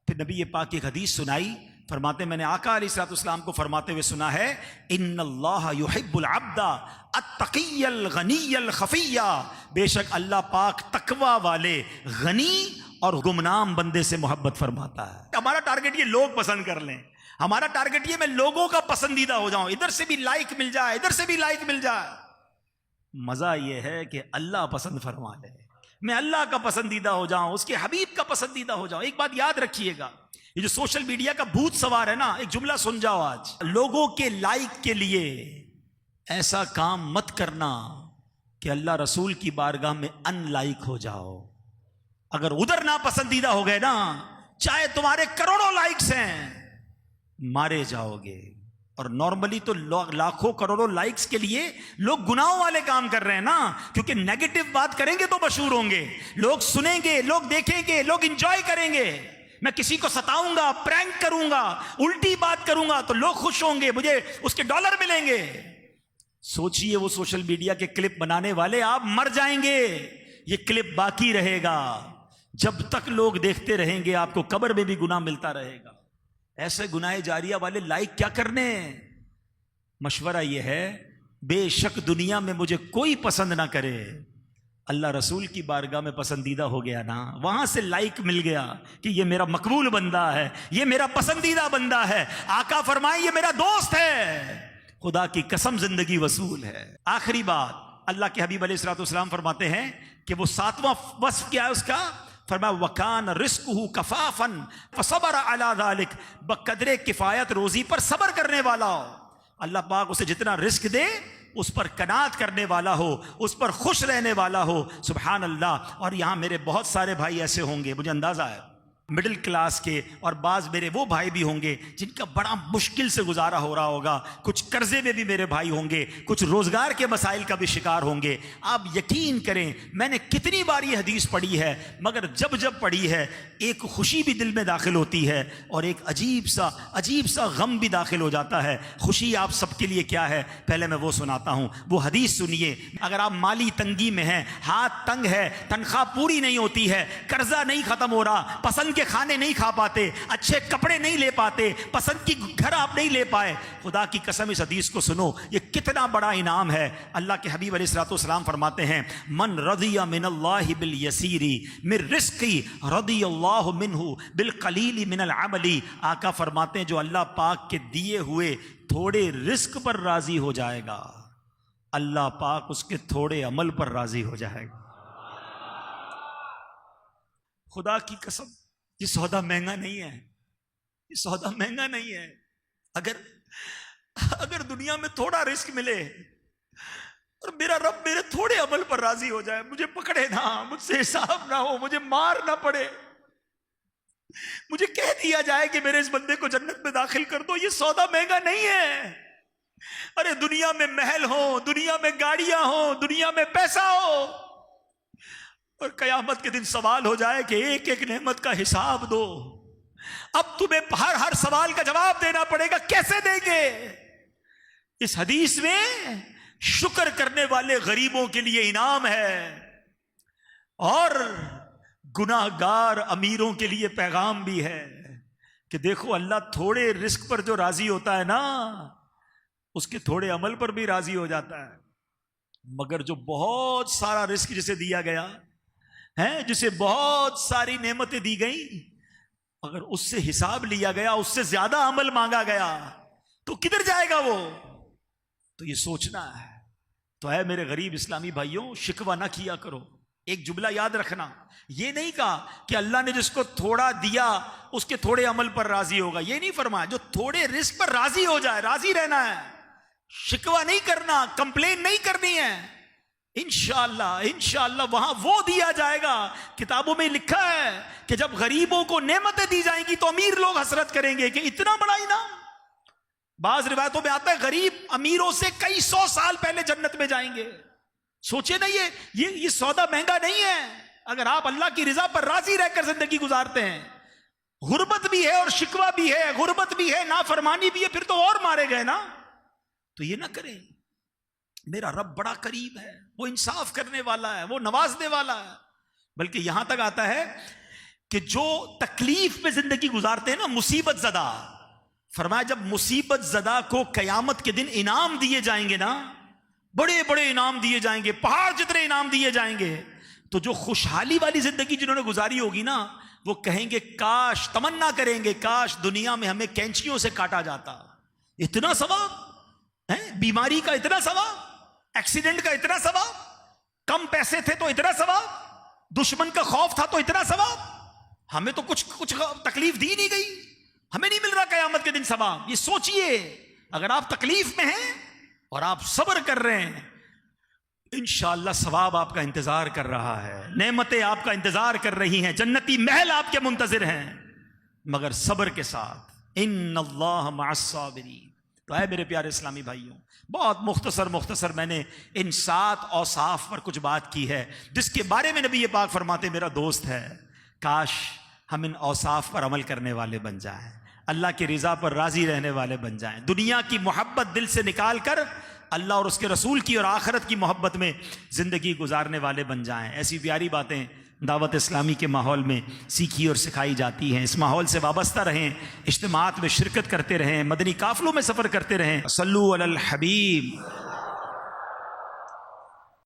پھر نبی پاک کی ایک حدیث سنائی، فرماتے میں نے آقا علیہ الصلوۃ والسلام کو فرماتے ہوئے سنا ہے، ان اللہ یحب العبد التقی الغنی الخفی۔ بے شک اللہ پاک تقوی والے غنی اور گمنام بندے سے محبت فرماتا ہے۔ ہمارا ٹارگٹ یہ لوگ پسند کر لیں، ہمارا ٹارگٹ یہ میں لوگوں کا پسندیدہ ہو جاؤں، ادھر سے بھی لائک مل جائے، ادھر سے بھی لائک مل جائے۔ مزہ یہ ہے کہ اللہ پسند فرما لے، میں اللہ کا پسندیدہ ہو جاؤں، اس کے حبیب کا پسندیدہ ہو جاؤں۔ ایک بات یاد رکھیے گا، یہ جو سوشل میڈیا کا بھوت سوار ہے نا، ایک جملہ سن جاؤ آج، لوگوں کے لائک کے لیے ایسا کام مت کرنا کہ اللہ رسول کی بارگاہ میں ان لائک ہو جاؤ۔ اگر ادھر ناپسندیدہ ہو گئے نا، چاہے تمہارے کروڑوں لائکس ہیں، مارے جاؤ گے۔ اور نارملی تو لاکھوں کروڑوں لائکس کے لیے لوگ گناہوں والے کام کر رہے ہیں نا، کیونکہ نیگیٹو بات کریں گے تو مشہور ہوں گے، لوگ سنیں گے، لوگ دیکھیں گے، لوگ انجوائے کریں گے۔ میں کسی کو ستاؤں گا، پرینک کروں گا، الٹی بات کروں گا تو لوگ خوش ہوں گے، مجھے اس کے ڈالر ملیں گے۔ سوچئے وہ سوشل میڈیا کے کلپ بنانے والے، آپ مر جائیں گے، یہ کلپ باقی رہے گا، جب تک لوگ دیکھتے رہیں گے آپ کو قبر میں بھی گناہ ملتا رہے گا۔ ایسے گناہ جاریہ والے لائک کیا کرنے؟ مشورہ یہ ہے، بے شک دنیا میں مجھے کوئی پسند نہ کرے، اللہ رسول کی بارگاہ میں پسندیدہ ہو گیا نا، وہاں سے لائک مل گیا کہ یہ میرا مقبول بندہ ہے، یہ میرا پسندیدہ بندہ ہے، آقا فرمائے یہ میرا دوست ہے، خدا کی قسم زندگی وصول ہے۔ آخری بات، اللہ کے حبیب علیہ الصلوۃ والسلام فرماتے ہیں کہ وہ ساتواں وصف کیا ہے اس کا؟ فرمایا وَكَانَ رِزْقُهُ كَفَافًا فَصَبَرَ عَلَى ذَلِكَ، بقدر کفایت روزی پر صبر کرنے والا ہو، اللہ پاک اسے جتنا رزق دے اس پر قناعت کرنے والا ہو، اس پر خوش رہنے والا ہو۔ سبحان اللہ۔ اور یہاں میرے بہت سارے بھائی ایسے ہوں گے، مجھے اندازہ ہے مڈل کلاس کے، اور بعض میرے وہ بھائی بھی ہوں گے جن کا بڑا مشکل سے گزارا ہو رہا ہوگا، کچھ قرضے میں بھی میرے بھائی ہوں گے، کچھ روزگار کے مسائل کا بھی شکار ہوں گے۔ آپ یقین کریں، میں نے کتنی بار یہ حدیث پڑھی ہے، مگر جب جب پڑھی ہے ایک خوشی بھی دل میں داخل ہوتی ہے اور ایک عجیب سا غم بھی داخل ہو جاتا ہے۔ خوشی آپ سب کے لیے کیا ہے، پہلے میں وہ سناتا ہوں، وہ حدیث سنیے۔ اگر آپ مالی تنگی میں ہیں، ہاتھ تنگ ہے، تنخواہ پوری نہیں ہوتی ہے، قرضہ نہیں ختم ہو رہا، پسند کے کھانے نہیں کھا پاتے، اچھے کپڑے نہیں لے پاتے، پسند کی گھر آپ نہیں لے پائے، خدا کی قسم اس حدیث کو سنو، یہ کتنا بڑا انعام ہے۔ اللہ کے حبیب علیہ الصلوۃ والسلام فرماتے ہیں، من رضی من اللہ بالیسیر من رزقی رضی اللہ منہ بالقلیل من العمل۔ آقا فرماتے ہیں جو اللہ پاک کے دیے ہوئے تھوڑے رزق پر راضی ہو جائے گا، اللہ پاک اس کے تھوڑے عمل پر راضی ہو جائے گا۔ خدا کی قسم یہ سودا مہنگا نہیں ہے، یہ سودا مہنگا نہیں ہے۔ اگر دنیا میں تھوڑا رزق ملے اور میرا رب میرے تھوڑے عمل پر راضی ہو جائے، مجھے پکڑے نہ، مجھ سے حساب نہ ہو، مجھے مار نہ پڑے، مجھے کہہ دیا جائے کہ میرے اس بندے کو جنت میں داخل کر دو، یہ سودا مہنگا نہیں ہے۔ ارے دنیا میں محل ہو، دنیا میں گاڑیاں ہو، دنیا میں پیسہ ہو، اور قیامت کے دن سوال ہو جائے کہ ایک ایک نعمت کا حساب دو، اب تمہیں ہر سوال کا جواب دینا پڑے گا، کیسے دیں گے؟ اس حدیث میں شکر کرنے والے غریبوں کے لیے انعام ہے، اور گناہگار امیروں کے لیے پیغام بھی ہے کہ دیکھو اللہ تھوڑے رزق پر جو راضی ہوتا ہے نا، اس کے تھوڑے عمل پر بھی راضی ہو جاتا ہے، مگر جو بہت سارا رزق جسے دیا گیا ہے، جسے بہت ساری نعمتیں دی گئیں، اگر اس سے حساب لیا گیا، اس سے زیادہ عمل مانگا گیا تو کدھر جائے گا وہ؟ تو یہ سوچنا ہے۔ تو اے میرے غریب اسلامی بھائیوں، شکوہ نہ کیا کرو۔ ایک جملہ یاد رکھنا، یہ نہیں کہا کہ اللہ نے جس کو تھوڑا دیا اس کے تھوڑے عمل پر راضی ہوگا، یہ نہیں فرمایا۔ جو تھوڑے رزق پر راضی ہو جائے، راضی رہنا ہے، شکوہ نہیں کرنا، کمپلین نہیں کرنی ہے۔ انشاءاللہ وہاں وہ دیا جائے گا۔ کتابوں میں لکھا ہے کہ جب غریبوں کو نعمتیں دی جائیں گی تو امیر لوگ حسرت کریں گے کہ اتنا بڑا انعام۔ بعض روایتوں میں آتا ہے غریب امیروں سے کئی 100 سال پہلے جنت میں جائیں گے۔ سوچے نا، یہ سودا مہنگا نہیں ہے۔ اگر آپ اللہ کی رضا پر راضی رہ کر زندگی گزارتے ہیں، غربت بھی ہے اور شکوہ بھی ہے، غربت بھی ہے، نافرمانی بھی ہے، پھر تو اور مارے گئے نا۔ تو یہ نہ کریں۔ میرا رب بڑا قریب ہے، وہ انصاف کرنے والا ہے، وہ نوازنے والا ہے۔ بلکہ یہاں تک آتا ہے کہ جو تکلیف میں زندگی گزارتے ہیں نا، مصیبت زدہ، فرمایا جب مصیبت زدہ کو قیامت کے دن انعام دیے جائیں گے نا، بڑے بڑے انعام دیے جائیں گے، پہاڑ جتنے انعام دیے جائیں گے، تو جو خوشحالی والی زندگی جنہوں نے گزاری ہوگی نا، وہ کہیں گے کاش، تمنا کریں گے کاش دنیا میں ہمیں کینچیوں سے کاٹا جاتا۔ اتنا ثواب ہے، بیماری کا اتنا ثواب، ایکسیڈنٹ کا اتنا ثواب، کم پیسے تھے تو اتنا ثواب، دشمن کا خوف تھا تو اتنا ثواب۔ ہمیں تو کچھ تکلیف دی نہیں گئی، ہمیں نہیں مل رہا قیامت کے دن ثواب۔ یہ سوچئے، اگر آپ تکلیف میں ہیں اور آپ صبر کر رہے ہیں، انشاءاللہ ثواب آپ کا انتظار کر رہا ہے، نعمتیں آپ کا انتظار کر رہی ہیں، جنتی محل آپ کے منتظر ہیں، مگر صبر کے ساتھ۔ ان اللہ مع الصابرین۔ تو اے میرے پیارے اسلامی بھائیوں، بہت مختصر میں نے ان 7 اوصاف پر کچھ بات کی ہے، جس کے بارے میں نبی پاک فرماتے میرا دوست ہے، کاش ہم ان اوصاف پر عمل کرنے والے بن جائیں، اللہ کی رضا پر راضی رہنے والے بن جائیں، دنیا کی محبت دل سے نکال کر اللہ اور اس کے رسول کی اور آخرت کی محبت میں زندگی گزارنے والے بن جائیں۔ ایسی پیاری باتیں دعوت اسلامی کے ماحول میں سیکھی اور سکھائی جاتی ہیں۔ اس ماحول سے وابستہ رہیں، اجتماعات میں شرکت کرتے رہیں، مدنی قافلوں میں سفر کرتے رہیں۔ صلو علی الحبیب۔